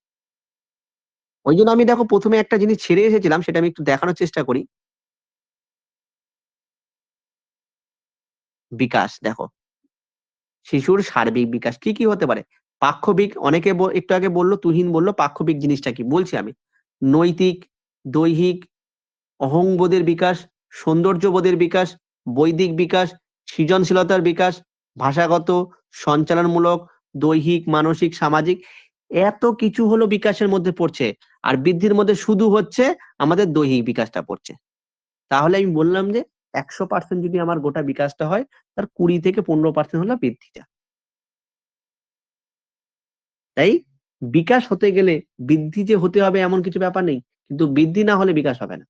ঐজন্য আমি দেখো ১ম এ একটা জিনিস ছেড়ে এসেছিলাম সেটা আমি একটু দেখানোর চেষ্টা করি। বিকাশ দেখো, শিশুর সার্বিক বিকাশ কি, কি হতে পারে? পাক্ষবিক অনেকে একটু আগে বলল, তুহিন বলল পাক্ষবিক জিনিসটা কি? বলছি আমি। নৈতিক, দৈহিক, অহংবোধের বিকাশ, সৌন্দর্যবোধের বিকাশ, বৈদিক বিকাশ, সৃজনশীলতার বিকাশ, ভাষাগত, সঞ্চালনমূলক, দৈহিক, মানসিক, সামাজিক, এত কিছু হলো বিকাশের মধ্যে পড়ছে। আর বৃদ্ধির মধ্যে শুধু হচ্ছে আমাদের দৈহিক বিকাশটা পড়ছে। তাহলে আমি বললাম যে ১০০% যদি আমার গোটা বিকাশটা হয়, তার ২০ থেকে ১৫% হলো বৃদ্ধিটা। তাই বিকাশ হতে গেলে বৃদ্ধি যে হতে হবে এমন কিছু ব্যাপার নেই। কিন্তু বৃদ্ধি না হলে বিকাশ হবে না।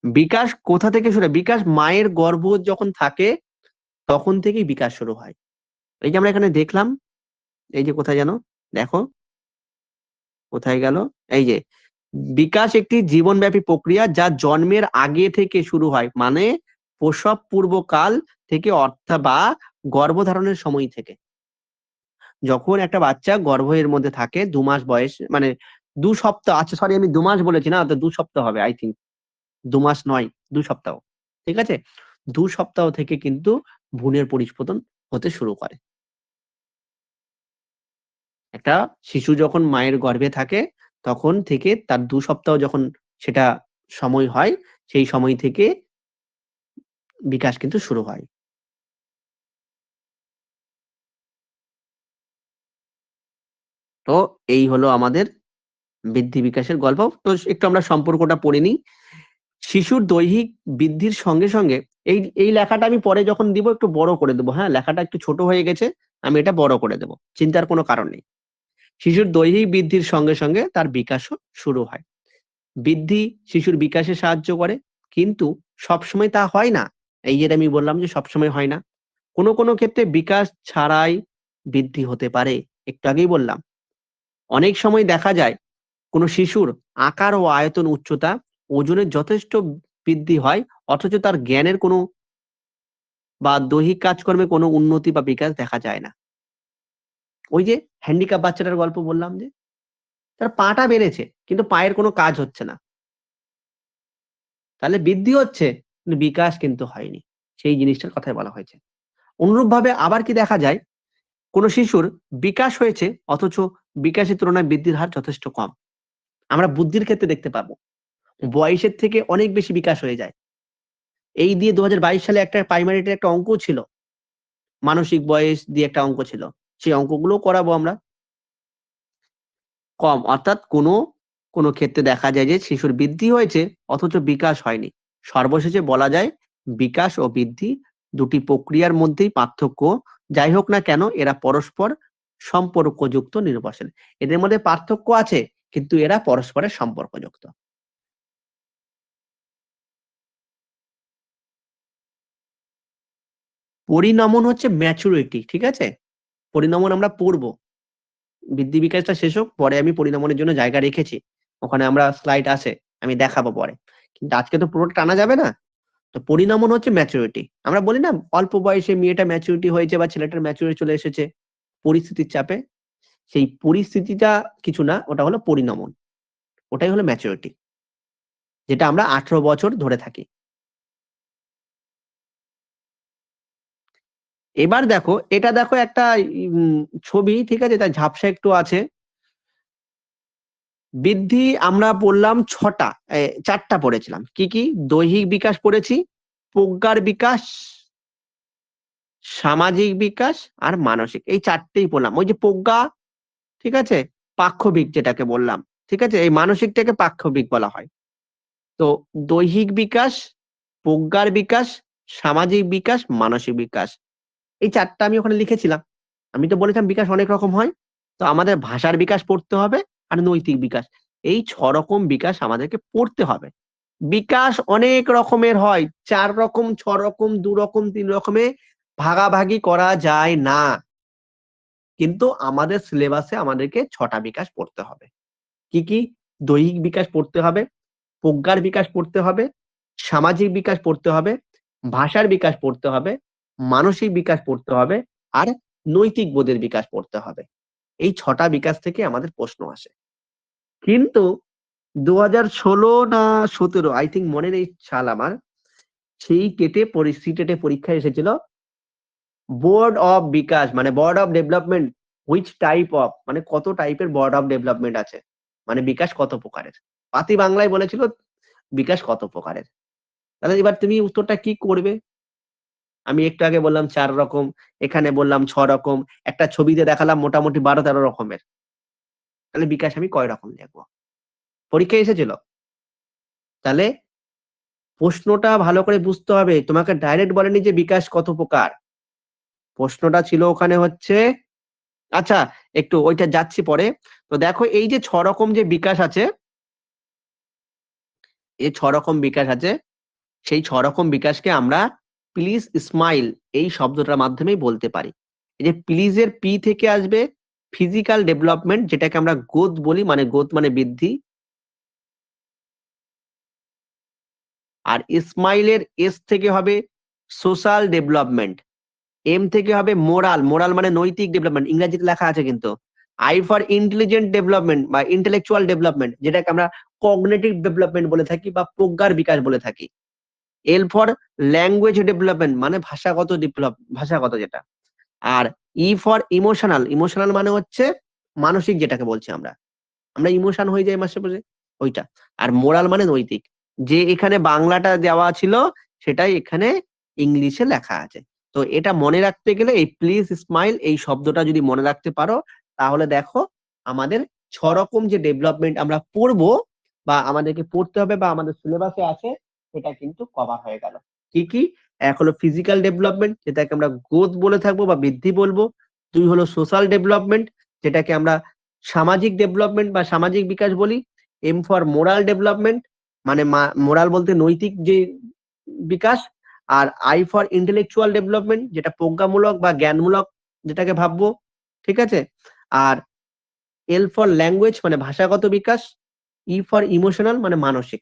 বিকাশ কোথা থেকে শুরু হয়? বিকাশ মায়ের গর্ভ যখন থাকে তখন থেকেই বিকাশ শুরু হয়। এই যে আমরা এখানে দেখলাম, এই যে কোথায় যেন? দেখো, কোথায় গেল? এই যে বিকাশ একটি জীবনব্যাপী প্রক্রিয়া যা জন্মের আগে থেকে শুরু হয়। মানে প্রসব পূর্বকাল থেকে বা গর্ভধারণের সময় থেকে। যখন একটা বাচ্চা গর্ভের মধ্যে থাকে ২ মাস বয়স মানে ২ সপ্তাহ, আচ্ছা সরি আমি ২ মাস বলেছি না, তো ২ সপ্তাহ হবে I থিংক। ২ মাস নয়, ২ সপ্তাহ। ঠিক আছে? ২ সপ্তাহ থেকে কিন্তু ভ্রূণের পরিস্ফোটন হতে শুরু করে। একটা শিশু যখন মায়ের গর্ভে থাকে তখন থেকে তার ২ সপ্তাহ যখন সেটা সময় হয়, সেই সময় থেকে বিকাশ কিন্তু শুরু হয়। তো এই হলো আমাদের বৃদ্ধি বিকাশের গল্প। তো একটু আমরা সম্পর্কটা পড়ে নিই। শিশুর দৈহিক বৃদ্ধির সঙ্গে, সঙ্গে এই লেখাটা আমি পরে যখন দিব একটু বড় করে দেব, হ্যাঁ? লেখাটা একটু ছোট হয়ে গেছে। আমি এটা বড় করে দেব। চিন্তার কোনো কারণ নেই। শিশুর দৈহিক বৃদ্ধির সঙ্গে, সঙ্গে তার বিকাশও শুরু হয়। বৃদ্ধি শিশুর বিকাশে সাহায্য করে। কিন্তু সবসময় তা হয় না। এই যেটা আমি বললাম যে সবসময় হয় না। কোনো ক্ষেত্রে বিকাশ ছাড়াই বৃদ্ধি হতে পারে। একটু আগেই বললাম। অনেক সময় দেখা যায় কোনো শিশুর আকার ও আয়তন, উচ্চতা, ওজনের যথেষ্ট বৃদ্ধি হয় অথচ তার জ্ঞানের কোনো বা দৈহিক কাজকর্মে কোনো উন্নতি বা বিকাশ দেখা যায় না। ওই যে হ্যান্ডিক্যাপ বাচ্চাটার গল্প বললাম যে, তার পাটা বেড়েছে কিন্তু পায়ের কোনো কাজ হচ্ছে না। তাহলে বৃদ্ধি হচ্ছে কিন্তু বিকাশ কিন্তু হয়নি। সেই জিনিসটার কথাই বলা হয়েছে। অনুরূপভাবে আবার কি দেখা যায়, কোন শিশুর বিকাশ হয়েছে অথচ বিকাশের তুলনায় বৃদ্ধির হার যথেষ্ট কম। আমরা বুদ্ধির ক্ষেত্রে দেখতে পাবো। বয়সের থেকে অনেক বেশি বিকাশ হয়ে যায়। এই দিয়ে ২০২২ সালে একটা প্রাইমারিতে একটা অঙ্ক ছিল। মানসিক বয়স দিয়ে একটা অঙ্ক ছিল। সেই অঙ্কগুলোও করাবো আমরা। কম অর্থাৎ কোনো ক্ষেত্রে দেখা যায় যে শিশুর বৃদ্ধি হয়েছে অথচ বিকাশ হয়নি। সর্বশেষে বলা যায় বিকাশ ও বৃদ্ধি দুটি প্রক্রিয়ার মধ্যেই পার্থক্য যাই হোক না কেন এরা পরস্পর সম্পর্কযুক্ত, নির্ভরশীল। এদের মধ্যে পার্থক্য আছে কিন্তু এরা পরস্পরের সম্পর্কযুক্ত। পরিণমন হচ্ছে ম্যাচুরিটি, ঠিক আছে? পরিণমন আমরা পড়বো। বৃদ্ধি বিকাশটা শেষ হোক, পরে আমি পরিণমনের জন্য জায়গা রেখেছি। ওখানে আমরা স্লাইড আছে, আমি দেখাবো পরে। কিন্তু আজকে তো পুরোটা টানা যাবে না। তো পরিণমন হচ্ছে ম্যাচুরিটি। আমরা বলি না অল্প বয়সে মেয়েটা ম্যাচুরিটি হয়েছে বা ছেলেটার ম্যাচুরিটি চলে এসেছে পরিস্থিতির চাপে। সেই পরিস্থিতিটা কিছু না, ওটা হলো পরিণমন। ওটাই হলো ম্যাচুরিটি। যেটা আমরা ১৮ বছর ধরে থাকি। এবার দেখো, এটা দেখো একটা ছবি, ঠিক আছে? তার ঝাপসা একটু আছে। বৃদ্ধি আমরা পড়লাম ৬ টা, ৪ টা পড়েছিলাম। কি, কি? দৈহিক বিকাশ পড়েছি, প্রজ্ঞার বিকাশ, সামাজিক বিকাশ আর মানসিক। এই ৪ টেই পড়লাম। ওই যে প্রজ্ঞা, ঠিক আছে? পাক্ষবিক যেটাকে বললাম। ঠিক আছে? এই মানসিকটাকে পাক্ষবিক বলা হয়। তো দৈহিক বিকাশ, প্রজ্ঞার বিকাশ, সামাজিক বিকাশ, মানসিক বিকাশ। এই ৪ টা আমি ওখানে লিখেছিলাম। আমি তো বলেছিলাম বিকাশ অনেক রকম হয়। তো আমাদের ভাষার বিকাশ পড়তে হবে আর নৈতিক বিকাশ। এই ৬ রকম বিকাশ আমাদেরকে পড়তে হবে। বিকাশ অনেক রকমের হয়। ৪ রকম, ৬ রকম, ২ রকম, ৩ রকমে ভাগাভাগি করা যায় না। কিন্তু আমাদের সিলেবাসে আমাদেরকে ৬ টা বিকাশ পড়তে হবে। কি, কি? দৈহিক বিকাশ পড়তে হবে, প্রজ্ঞার বিকাশ পড়তে হবে, সামাজিক বিকাশ পড়তে হবে, ভাষার বিকাশ পড়তে হবে, মানসিক বিকাশ পড়তে হবে আর নৈতিক বোধের বিকাশ পড়তে হবে। এই ৬ টা বিকাশ থেকে আমাদের প্রশ্ন আসে। কিন্তু 2016 না 17 আই থিঙ্ক মনে নেই সাল আমার, সেই টেটে পরীক্ষা এসেছিল বোর্ড অফ বিকাশ মানে board of development which type of মানে কত টাইপের বোর্ড অফ ডেভেলপমেন্ট আছে, মানে বিকাশ কত প্রকারের। পাতি বাংলায় বলেছিল বিকাশ কত প্রকারের। তাহলে এবার তুমি উত্তরটা কি করবে? আমি একটু আগে বললাম 4 রকম, এখানে বললাম 6 রকম, একটা ছবিতে দেখালাম মোটামুটি 12-13 রকমের। তাহলে বিকাশ আমি কয় রকম লিখবো? পরীক্ষায় এসেছিল। তাহলে প্রশ্নটা ভালো করে বুঝতে হবে। তোমাকে ডাইরেক্ট বলেনি যে বিকাশ কত প্রকার। প্রশ্নটা ছিল ওখানে হচ্ছে, আচ্ছা একটু ওইটা যাচ্ছি পরে। তো দেখো এই যে 6 রকম যে বিকাশ আছে, এই 6 রকম বিকাশ আছে, সেই 6 রকম বিকাশকে আমরা প্লিজ স্মাইল এই শব্দটার মাধ্যমেই বলতে পারি। এই যে প্লিজ এর পি থেকে আসবে ফিজিক্যাল ডেভেলপমেন্ট, যেটাকে আমরা গ্রোথ বলি, মানে গ্রোথ মানে বৃদ্ধি। আর স্মাইলের এস থেকে হবে সোশ্যাল ডেভেলপমেন্ট। এম থেকে হবে মোরাল, মোরাল মানে নৈতিক ডেভেলপমেন্ট, ইংরেজিতে লেখা আছে কিন্তু। আই ফর ইন্টেলিজেন্ট ডেভেলপমেন্ট বা ইন্টেলেকচুয়াল ডেভেলপমেন্ট, যেটাকে আমরা কগনিটিভ ডেভেলপমেন্ট বলে থাকি বা প্রজ্ঞার বিকাশ বলে থাকি। এল ফর ল্যাঙ্গুয়েজ ডেভেলপমেন্ট মানে ভাষাগত যেটা। আর ই ফর ইমোশনাল, ইমোশনাল মানে হচ্ছে মানসিক, যেটাকে বলছি আমরা আমরা ইমোশন হয়ে যাই মাসে মাসে, ওইটা। আর মোরাল মানে নৈতিক, যে এখানে বাংলাটা দেওয়া ছিল সেটাই এখানে ইংলিশে লেখা আছে। তো এটা মনে রাখতে গেলে এই প্লিজ স্মাইল এই শব্দটা যদি মনে রাখতে পারো, তাহলে দেখো আমাদের 6 রকম যে ডেভেলপমেন্ট আমরা পড়বো বা আমাদেরকে পড়তে হবে বা আমাদের সিলেবাসে আছে, এটা কিন্তু কভার হয়ে গেল। কি কি? এক হলো ফিজিক্যাল ডেভেলপমেন্ট, যেটাকে আমরা গ্রোথ বলে থাকবো বা বৃদ্ধি বলবো। 2 হলো সোশ্যাল ডেভেলপমেন্ট, যেটাকে আমরা সামাজিক ডেভেলপমেন্ট বা সামাজিক বিকাশ বলি। এম ফর মোরাল ডেভেলপমেন্ট, মানে মোরাল বলতে নৈতিক যে বিকাশ। আর আই ফর ইন্টেলেকচুয়াল ডেভেলপমেন্ট, যেটা প্রজ্ঞামূলক বা জ্ঞানমূলক, যেটাকে ভাববো। ঠিক আছে? আর এল ফর ল্যাঙ্গুয়েজ মানে ভাষাগত বিকাশ। ই ফর ইমোশনাল মানে মানসিক।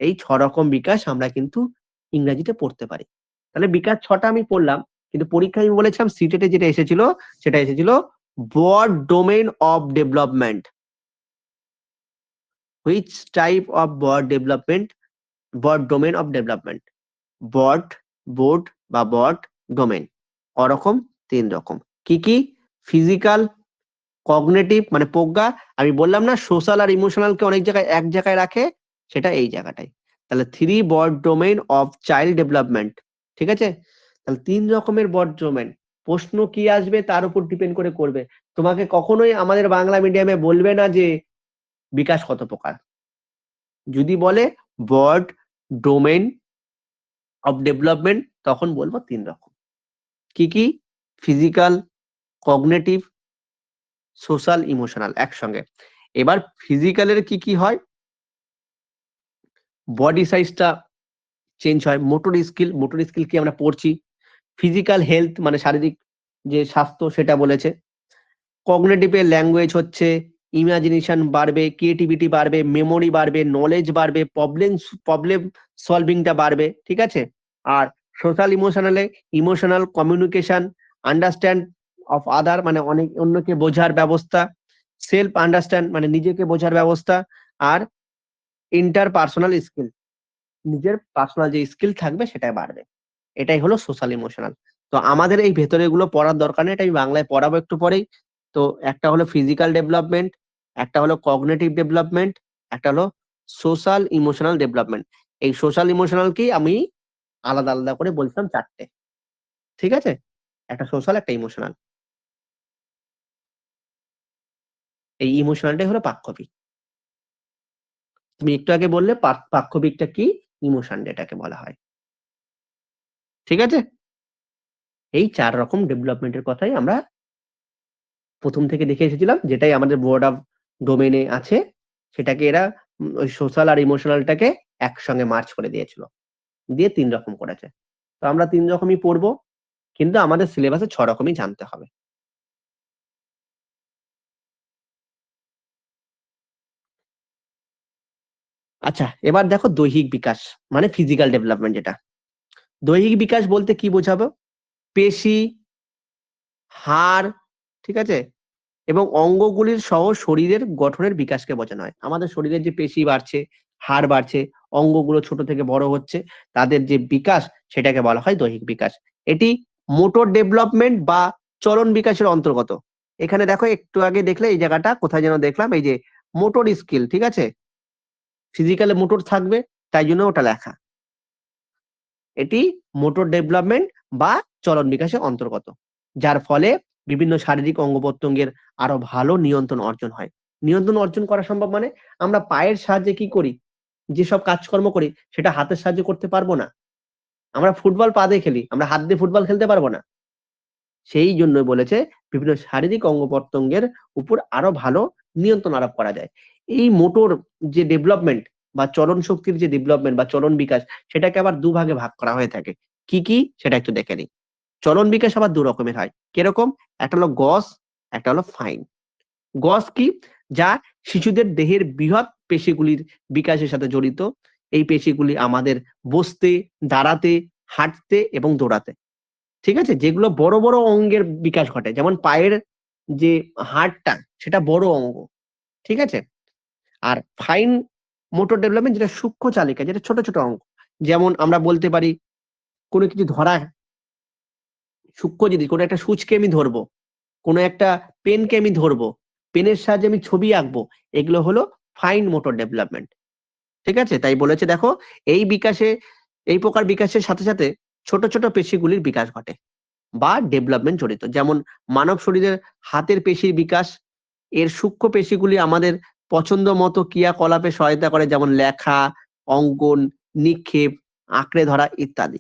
এই 6 রকম বিকাশ আমরা কিন্তু ইংরেজিতে পড়তে পারি। তাহলে বিকাশ 6টা আমি পড়লাম, কিন্তু পরীক্ষায় আমি বলেছিলাম সিটেটে যেটা এসেছিল, সেটা এসেছিল broad domain of development. Which type of broad development, broad domain of development. Broad, board বা ব্রড ডোমেইন করকম? 3 রকম। কি কি? ফিজিক্যাল, কগনিটিভ মানে প্রজ্ঞা। আমি বললাম না সোশ্যাল আর ইমোশনালকে অনেক জায়গায় এক জায়গায় রাখে, সেটা এই জায়গাটাই। তাহলে 3 broad domain of child development. ঠিক আছে? তাহলে 3 রকমের ব্রড ডোমেইন। প্রশ্ন কি আসবে তার উপর ডিপেন্ড করে করবে। তোমাকে কখনোই আমাদের বাংলা মিডিয়ামে বলবে না যে বিকাশ কত প্রকার। যদি বলে ব্রড ডোমেইন অফ ডেভেলপমেন্ট, তখন বলবো 3 রকম। কি কি? ফিজিক্যাল, কগনিটিভ, সোশ্যাল, ইমোশনাল একসঙ্গে। এবার ফিজিক্যালের কি কি হয়? বডি সাইজটা চেঞ্জ হয়। মোটর স্কিল কি আমরা পড়ছি। ফিজিক্যাল হেলথ মানে শারীরিক যে স্বাস্থ্য, সেটা বলেছে। কগনিটিভ এর ল্যাঙ্গুয়েজ হচ্ছে ইমাজিনেশন বাড়বে, ক্রিয়েটিভিটি বাড়বে, মেমোরি বাড়বে, নলেজ বাড়বে, প্রবলেম সলভিংটা বাড়বে। ঠিক আছে? আর সোশ্যাল ইমোশনালে emotional communication, understand of other মানে অনেক অন্যকে বোঝার ব্যবস্থা, সেলফ আন্ডারস্ট্যান্ড মানে নিজেকে বোঝার ব্যবস্থা। আর ইন্টারপার্সোনাল স্কিল, নিজের পার্সোনাল যে স্কিল থাকবে সেটাই বাড়বে। এটাই হলো সোশ্যাল ইমোশনাল। তো আমাদের এই ভেতরে এগুলো পড়ার দরকার নেই, এটা আমি বাংলায় পড়াবো একটু পরেই। তো একটা হলো ফিজিক্যাল ডেভেলপমেন্ট, একটা হলো কগনিটিভ ডেভেলপমেন্ট, একটা হলো সোশ্যাল ইমোশনাল ডেভেলপমেন্ট। এই সোশ্যাল ইমোশনালকেই আমি আলাদা আলাদা করে বলছিলাম 4টে। ঠিক আছে? একটা সোশ্যাল, একটা ইমোশনাল। এই ইমোশনালটাই হলো পাক্ষবিক। তুমি একটু আগে বললে পাক্ষবিকটা কি? ইমোশন যেটাকে বলা হয়। ঠিক আছে? এই 4 রকম ডেভেলপমেন্টের কথাই আমরা প্রথম থেকে দেখে এসেছিলাম, যেটাই আমাদের বোর্ড অফ ডোমেইনে আছে, সেটাকে এরা ওই সোশ্যাল আর ইমোশনালটাকে একসঙ্গে মার্জ করে দিয়েছিল, দিয়ে 3 রকম করেছে। তো আমরা 3 রকমই পড়বো, কিন্তু আমাদের সিলেবাসে 6 রকমই জানতে হবে। আচ্ছা, এবার দেখো দৈহিক বিকাশ মানে ফিজিক্যাল ডেভেলপমেন্ট যেটা। দৈহিক বিকাশ বলতে কি বোঝাবো? পেশি, হাড়, ঠিক আছে, এবং অঙ্গগুলির সহ শরীরের গঠনের বিকাশকে বোঝানো হয়। আমাদের শরীরের যে পেশি বাড়ছে, হাড় বাড়ছে, অঙ্গগুলো ছোট থেকে বড় হচ্ছে, তাদের যে বিকাশ সেটাকে বলা হয় দৈহিক বিকাশ। এটি মোটর ডেভেলপমেন্ট বা চলন বিকাশের অন্তর্গত। এখানে দেখো একটু আগে দেখলে এই জায়গাটা কোথায় যেন দেখলাম, এই যে মোটর স্কিল, ঠিক আছে? ফিজিক্যালি মোটর থাকবে, তাই জন্য ওটা লেখা। এটি মোটর ডেভেলপমেন্ট বা চলন বিকাশের অন্তর্গত, যার ফলে বিভিন্ন শারীরিক অঙ্গ প্রত্যঙ্গের আরো ভালো নিয়ন্ত্রণ অর্জন হয়। নিয়ন্ত্রণ অর্জন করা সম্ভব মানে আমরা পায়ের সাহায্যে কি করি, যেসব কাজকর্ম করি সেটা হাতের সাহায্যে করতে পারবো না। আমরা ফুটবল পা দিয়ে খেলি, আমরা হাত দিয়ে ফুটবল খেলতে পারবো না। সেই জন্য বলেছে বিভিন্ন শারীরিক অঙ্গ প্রত্যঙ্গের উপর আরো ভালো নিয়ন্ত্রণ আরোপ করা যায়। এই মোটর যে ডেভেলপমেন্ট বা চলন শক্তির যে ডেভেলপমেন্ট বা চলন বিকাশ, সেটাকে আবার দুভাগে ভাগ করা হয়ে থাকে। কি কি সেটা একটু দেখে নিই। চলন বিকাশ আবার দু রকমের হয়। কিরকম? একটা হলো গস, একটা হলো ফাইন। গস কি? যা শিশুদের দেহের বৃহৎ পেশিগুলির বিকাশের সাথে জড়িত। এই পেশিগুলি আমাদের বসতে, দাঁড়াতে, হাঁটতে এবং দৌড়াতে, ঠিক আছে? যেগুলো বড়, বড় অঙ্গের বিকাশ ঘটে। যেমন পায়ের যে হাড়টা সেটা বড় অঙ্গ, ঠিক আছে? আর ফাইন মোটর ডেভেলপমেন্ট যেটা সূক্ষ্ম চালিকা, যেটা ছোট, ছোট অঙ্গ। যেমন আমরা বলতে পারি কোন কিছু ধরা, সূক্ষ্ম জিনিস, কোন একটা সূঁচকে আমি ধরবো, কোন একটা পেনকে আমি ধরবো, পেনের সাহায্যে আমি ছবি আঁকবো। এগুলো হলো ফাইন মোটর ডেভেলপমেন্ট, ঠিক আছে? তাই বলেছে দেখো, এই বিকাশে, এই প্রকার বিকাশের সাথে, সাথে ছোট, ছোট পেশিগুলির বিকাশ ঘটে বা ডেভেলপমেন্ট জড়িত। যেমন মানব শরীরের হাতের পেশির বিকাশ, এর সূক্ষ্ম পেশিগুলি আমাদের পছন্দ মতো ক্রিয়াকলাপে সহায়তা করে, যেমন লেখা, অঙ্কন, নিক্ষেপ, আঁকড়ে ধরা ইত্যাদি।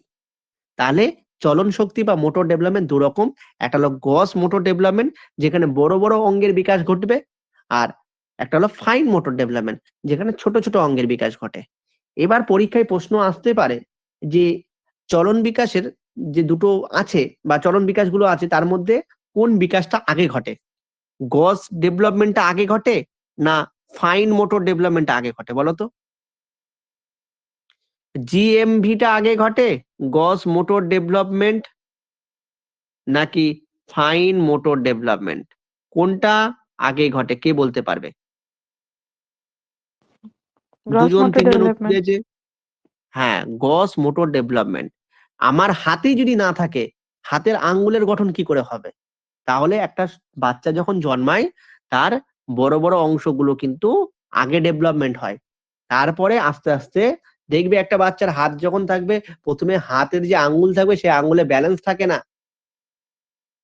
তাহলে চলন শক্তি বা মোটর ডেভেলপমেন্ট দুরকম। একটা হলো গস মোটর ডেভেলপমেন্ট, যেখানে বড়, বড় অঙ্গের বিকাশ ঘটবে। আর একটা হলো ফাইন মোটর ডেভেলপমেন্ট, যেখানে ছোট, ছোট অঙ্গের বিকাশ ঘটে। এবার পরীক্ষায় প্রশ্ন আসতে পারে যে চলন বিকাশের যে দুটো আছে বা চলন বিকাশগুলো আছে, তার মধ্যে কোন বিকাশটা আগে ঘটে? গস ডেভেলপমেন্টটা আগে ঘটে না ফাইন মোটর ডেভেলপমেন্টটা আগে ঘটে বলো তো? জিএমভিটা আগে ঘটে, গস মোটর ডেভেলপমেন্ট, নাকি ফাইন মোটর ডেভেলপমেন্ট? কোনটা আগে ঘটে কে বলতে পারবে? গ্রস দুজন মোটর তিনজন উত্তর ডেভেলপমেন্ট। দিয়েছে। হ্যাঁ, গস মোটর ডেভেলপমেন্ট। আমার হাতেই যদি না থাকে, হাতের আঙ্গুলের গঠন কি করে হবে? তাহলে একটা বাচ্চা যখন জন্মায়, তার বড়, বড় অংশগুলো কিন্তু আগে ডেভেলপমেন্ট হয়। তারপরে আস্তে, আস্তে দেখবে একটা বাচ্চার হাত যখন থাকবে, ১ম এ হাতের যে আঙ্গুল থাকবে সেই আঙ্গুলে ব্যালেন্স থাকে না।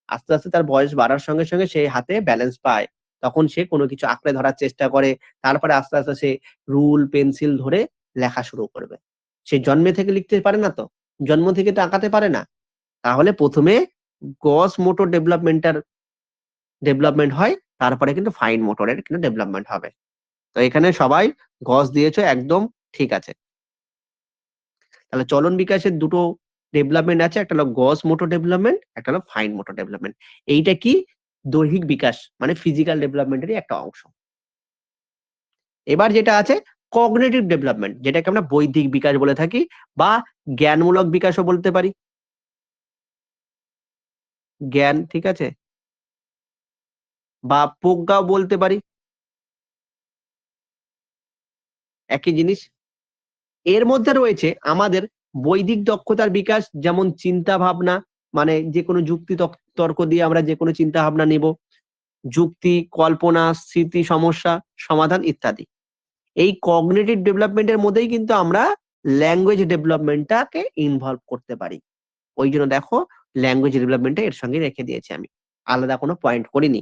আস্তে, আস্তে তার বয়স বাড়ার সঙ্গে, সঙ্গে সে হাতে ব্যালেন্স পায়। তখন সে কোনো কিছু আঁকড়ে ধরার চেষ্টা করে। তারপরে আস্তে, আস্তে সে রুল, পেন্সিল ধরে লেখা শুরু করবে। সে জন্মে থেকে লিখতে পারে না তো। জন্ম থেকে তো আঁকাতে পারে না। তাহলে ১ম এ গ্রস মোটর ডেভেলপমেন্টার ডেভেলপমেন্ট হয়, তারপরে কিন্তু ফাইন মোটরের কিন্তু ডেভেলপমেন্ট হবে। তো এখানে সবাই গস দিয়েছো, একদম ঠিক আছে। তাহলে চলন বিকাশের দুটো ডেভেলপমেন্ট আছে, একটা হলো গস মোটর ডেভেলপমেন্ট, একটা হলো ফাইন মোটর ডেভেলপমেন্ট। এইটা কি? দৈহিক বিকাশ মানে ফিজিক্যাল ডেভেলপমেন্টেরই একটা অংশ। এবার যেটা আছে কগনিটিভ ডেভেলপমেন্ট, যেটাকে আমরা বৌদ্ধিক বিকাশ বলে থাকি বা জ্ঞানমূলক বিকাশও বলতে পারি। জ্ঞান, ঠিক আছে? বা প্রজ্ঞাও বলতে পারি, একই জিনিস। এর মধ্যে রয়েছে আমাদের বৈদিক দক্ষতার বিকাশ, যেমন চিন্তা ভাবনা, মানে যেকোনো যুক্তি তর্ক দিয়ে আমরা যেকোনো চিন্তা ভাবনা নিব, যুক্তি, কল্পনা, স্মৃতি, সমস্যা সমাধান ইত্যাদি। এই কগনিটিভ ডেভেলপমেন্ট এর মধ্যেই কিন্তু আমরা ল্যাঙ্গুয়েজ ডেভেলপমেন্টটাকে ইনভলভ করতে পারি। ওই জন্য দেখো ল্যাঙ্গুয়েজ ডেভেলপমেন্টটা এর সঙ্গে রেখে দিয়েছি আমি, আলাদা কোনো পয়েন্ট করিনি।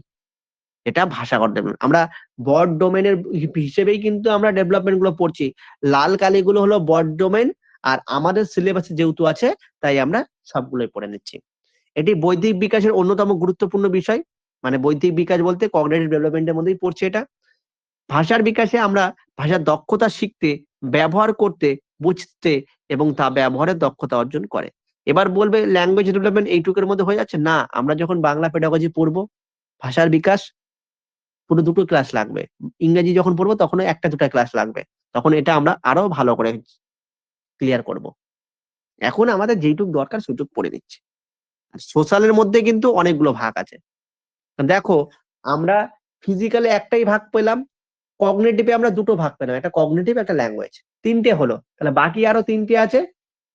এটা ভাষাগত ডেভেলপমেন্ট। আমরা বড় ডোমেইনের হিসেবেই কিন্তু আমরা ডেভেলপমেন্ট গুলো পড়ছি। লাল কালিগুলো হলো বড় ডোমেইন, আর আমাদের সিলেবাসে যেহেতু আছে তাই আমরা সবগুলোই পড়ে নিচ্ছি। এটি বৈদিক বিকাশের অন্যতম গুরুত্বপূর্ণ বিষয়। মানে বৈদিক বিকাশ বলতে কগনিটিভ ডেভেলপমেন্টের মধ্যেই পড়ছে এটা। ভাষার বিকাশে আমরা ভাষার দক্ষতা শিখতে, ব্যবহার করতে, বুঝতে এবং তা ব্যবহারের দক্ষতা অর্জন করে। এবার বলবে ল্যাঙ্গুয়েজ ডেভেলপমেন্ট এইটুকুর মধ্যে হয়ে যাচ্ছে? না, আমরা যখন বাংলা পেডাগজি পড়বো, ভাষার বিকাশ পুরো ২ টো ক্লাস লাগবে। ইংরেজি যখন পড়বো তখনও ১ টা ২ টা ক্লাস লাগবে। তখন এটা আমরা আরো ভালো করে ক্লিয়ার করব। এখন আমাদের যেইটুক দরকার সেইটুক পড়ে নিচ্ছি। আর সোশ্যাল এর মধ্যে কিন্তু অনেকগুলো ভাগ আছে। দেখো আমরা ফিজিক্যালে একটাই ভাগ পেলাম, কগনিটিভে আমরা দুটো ভাগ পেলাম, একটা কগনিটিভ একটা ল্যাঙ্গুয়েজ, তিনটে হলো। তাহলে বাকি আরো তিনটে আছে,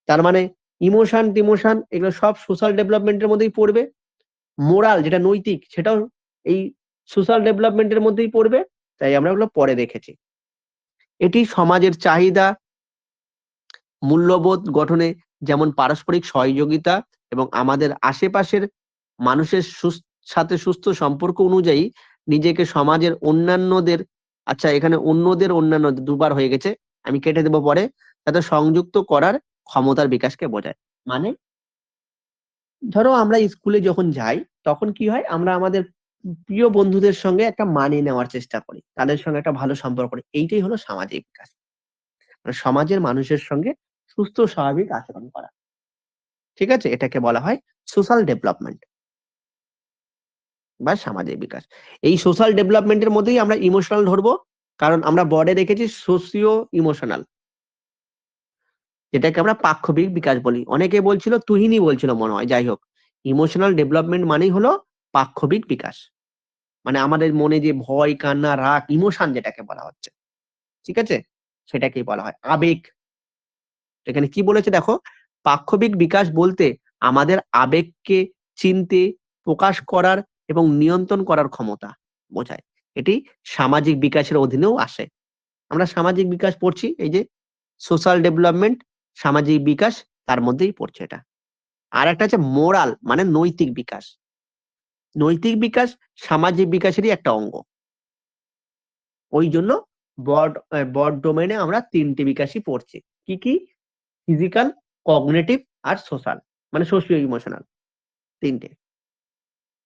তার মানে ইমোশন টিমোশন এগুলো সব সোশ্যাল ডেভেলপমেন্টের মধ্যেই পড়বে। মোরাল যেটা নৈতিক সেটাও এই সোশ্যাল ডেভেলপমেন্টের মধ্যেই পড়বে। তাই আমরা ওগুলো পরে দেখেছি। এটি সমাজের চাহিদা, মূল্যবোধ গঠনে যেমন পারস্পরিক সহযোগিতা এবং আমাদের আশেপাশের মানুষের সাথে সুস্থ সম্পর্ক অনুযায়ী নিজেকে সমাজের অন্যান্যদের, আচ্ছা এখানে অন্যান্য দুবার হয়ে গেছে, আমি কেটে দেব পরে, সাথে সংযুক্ত করার ক্ষমতার বিকাশকে বোঝায়। মানে ধরো আমরা স্কুলে যখন যাই তখন কি হয়, আমরা আমাদের প্রিয় বন্ধুদের সঙ্গে একটা মানিয়ে নেওয়ার চেষ্টা করি, তাদের সঙ্গে একটা ভালো সম্পর্ক করি, এইটাই হলো সামাজিক বিকাশ। মানে সমাজের মানুষের সঙ্গে সুস্থ স্বাভাবিক আচরণ করা। ঠিক আছে? এটাকে বলা হয় সোশ্যাল ডেভেলপমেন্ট বা সামাজিক বিকাশ। এই সোশ্যাল ডেভেলপমেন্টের মধ্যেই আমরা ইমোশনাল ধরবো, কারণ আমরা বোর্ডে দেখেছি সোসিও ইমোশনাল, যেটাকে আমরা পাক্ষবিক বিকাশ বলি। অনেকে বলছিল, তুহিনই বলছিল মনে হয়, যাই হোক, ইমোশনাল ডেভেলপমেন্ট মানেই হলো পাক্ষবিক বিকাশ। মানে আমাদের মনে যে ভয়, কান্না, রাগ, ইমোশন যেটাকে বলা হচ্ছে, ঠিক আছে? সেটাকেই বলা হয় আবেগ। এখানে কি বলেছে দেখো, পাক্ষবিক বিকাশ বলতে আমাদের আবেগকে চিনতে, প্রকাশ করার এবং নিয়ন্ত্রণ করার ক্ষমতা বোঝায়। এটি সামাজিক বিকাশের অধীনেও আসে। আমরা সামাজিক বিকাশ পড়ছি, এই যে সোশ্যাল ডেভেলপমেন্ট, সামাজিক বিকাশ, তার মধ্যেই পড়ছে এটা। আর একটা আছে মোরাল, মানে নৈতিক বিকাশ। নৈতিক বিকাশ সামাজিক বিকাশেরই একটা অঙ্গ। ওই জন্য বড ডোমেইনে আমরা তিনটে বিকাশই পড়ছি। কি কি? ফিজিক্যাল, কগনিটিভ আর সোশ্যাল, মানে সোশিও ইমোশনাল, তিনটে।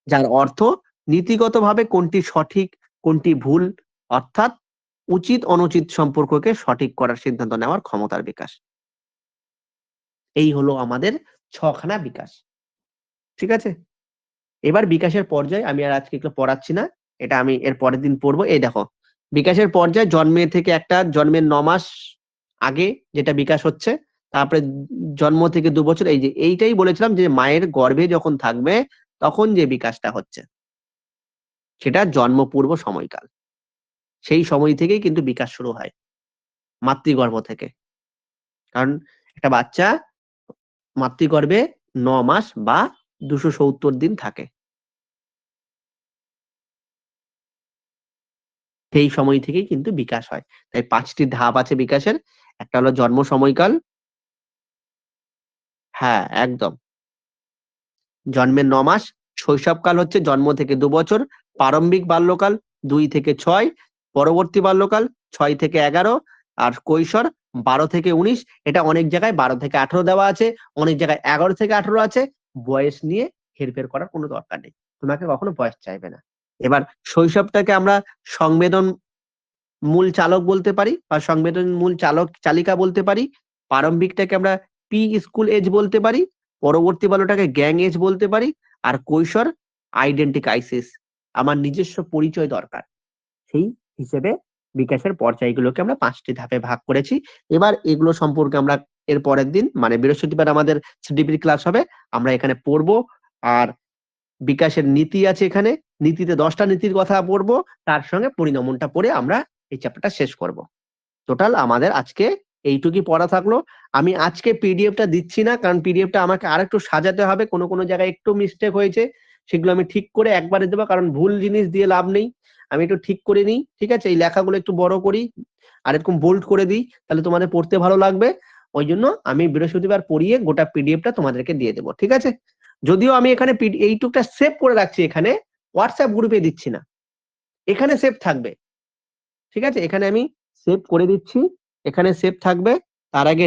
যার অর্থ নীতিগতভাবে কোনটি সঠিক, কোনটি ভুল, অর্থাৎ উচিত অনুচিত সম্পর্ককে সঠিক করার সিদ্ধান্ত নেওয়ার ক্ষমতার বিকাশ। এই হলো আমাদের ছখানা বিকাশ। ঠিক আছে? এবার বিকাশের পর্যায় আমি আর আজকে এগুলো পড়াচ্ছি না। এটা আমি এর পরের দিন পড়বো। এই দেখো, বিকাশের পর্যায় জন্মের ৯ মাস আগে যেটা বিকাশ হচ্ছে, তারপরে জন্ম থেকে ২ বছর, এই যে এইটাই বলেছিলাম যে মায়ের গর্ভে যখন থাকবে তখন যে বিকাশটা হচ্ছে, সেটা জন্মপূর্ব সময়কাল। সেই সময় থেকেই কিন্তু বিকাশ শুরু হয়, মাতৃগর্ভ থেকে। কারণ একটা বাচ্চা মাতৃগর্ভে ৯ মাস বা ২৭০ দিন থাকে। সেই সময় থেকেই কিন্তু বিকাশ হয়। তাই ৫ টি ধাপ আছে বিকাশের। একটা হলো জন্ম সময়কাল, হ্যাঁ, একদম। জন্মের ৯ মাস, শৈশবকাল হচ্ছে জন্ম থেকে ২ বছর, প্রারম্ভিক বাল্যকাল ২ থেকে ৬, পরবর্তী বাল্যকাল ৬ থেকে ১১, আর কৈশোর ১২ থেকে ১৯। এটা অনেক জায়গায় ১২ থেকে ১৮ দেওয়া আছে, অনেক জায়গায় ১১ থেকে ১৮ আছে। বয়স নিয়ে হেরফের করার কোনো দরকার নেই। তোমাকে কখনো বয়স চাইবে না। এবার শৈশবটাকে আমরা সংবেদন মূল চালক বলতে পারি বা সংবেদন মূল চালিকা বলতে পারি। প্রারম্ভিকটাকে আমরা প্রি স্কুল এজ বলতে পারি। পরবর্তী বালটাকে গ্যাং এজ বলতে পারি। আর কৈশোর আইডেন্টি ক্রাইসিস। আমার নিজস্ব পরিচয় দরকার। সেই হিসেবে বিকাশের পর্যায়গুলোকে আমরা ৫ টি ধাপে ভাগ করেছি। এবার এগুলো সম্পর্কে আমরা এর পরের দিন মানে বৃহস্পতিবার আমাদের সিডিপির ক্লাস হবে। আমরা এখানে পড়বো। আর বিকাশের নীতি আছে এখানে। নীতিতে ১০ টা নীতির কথা পড়বো। তার সঙ্গে পরিণমনটা পড়ে আমরা এই চ্যাপ্টারটা শেষ করব। টোটাল আমাদের আজকে এইটুকুই পড়া থাকলো। আমি আজকে পিডিএফটা দিচ্ছি না, কারণ পিডিএফটা আমাকে আরেকটু সাজাতে হবে। কোনো জায়গায় একটু মিস্টেক হয়েছে। সেগুলো আমি ঠিক করে একবারে দেব, কারণ ভুল জিনিস দিয়ে লাভ নেই। আমি একটু ঠিক করে নিই। ঠিক আছে? এই লেখাগুলো একটু বড় করি। আর এরকম বোল্ড করে দিই। তাহলে তোমাদের পড়তে ভালো লাগবে। ওইজন্য আমি বৃহস্পতিবার পড়িয়ে গোটা পিডিএফটা তোমাদেরকে দিয়ে দেব। ঠিক আছে? যদিও আমি এখানে এইটুকটা সেভ করে রাখছি এখানে। WhatsApp গ্রুপে দিচ্ছি না। এখানে সেভ থাকবে। ঠিক আছে? এখানে আমি সেভ করে দিচ্ছি। এখানে সেভ থাকবে। তার আগে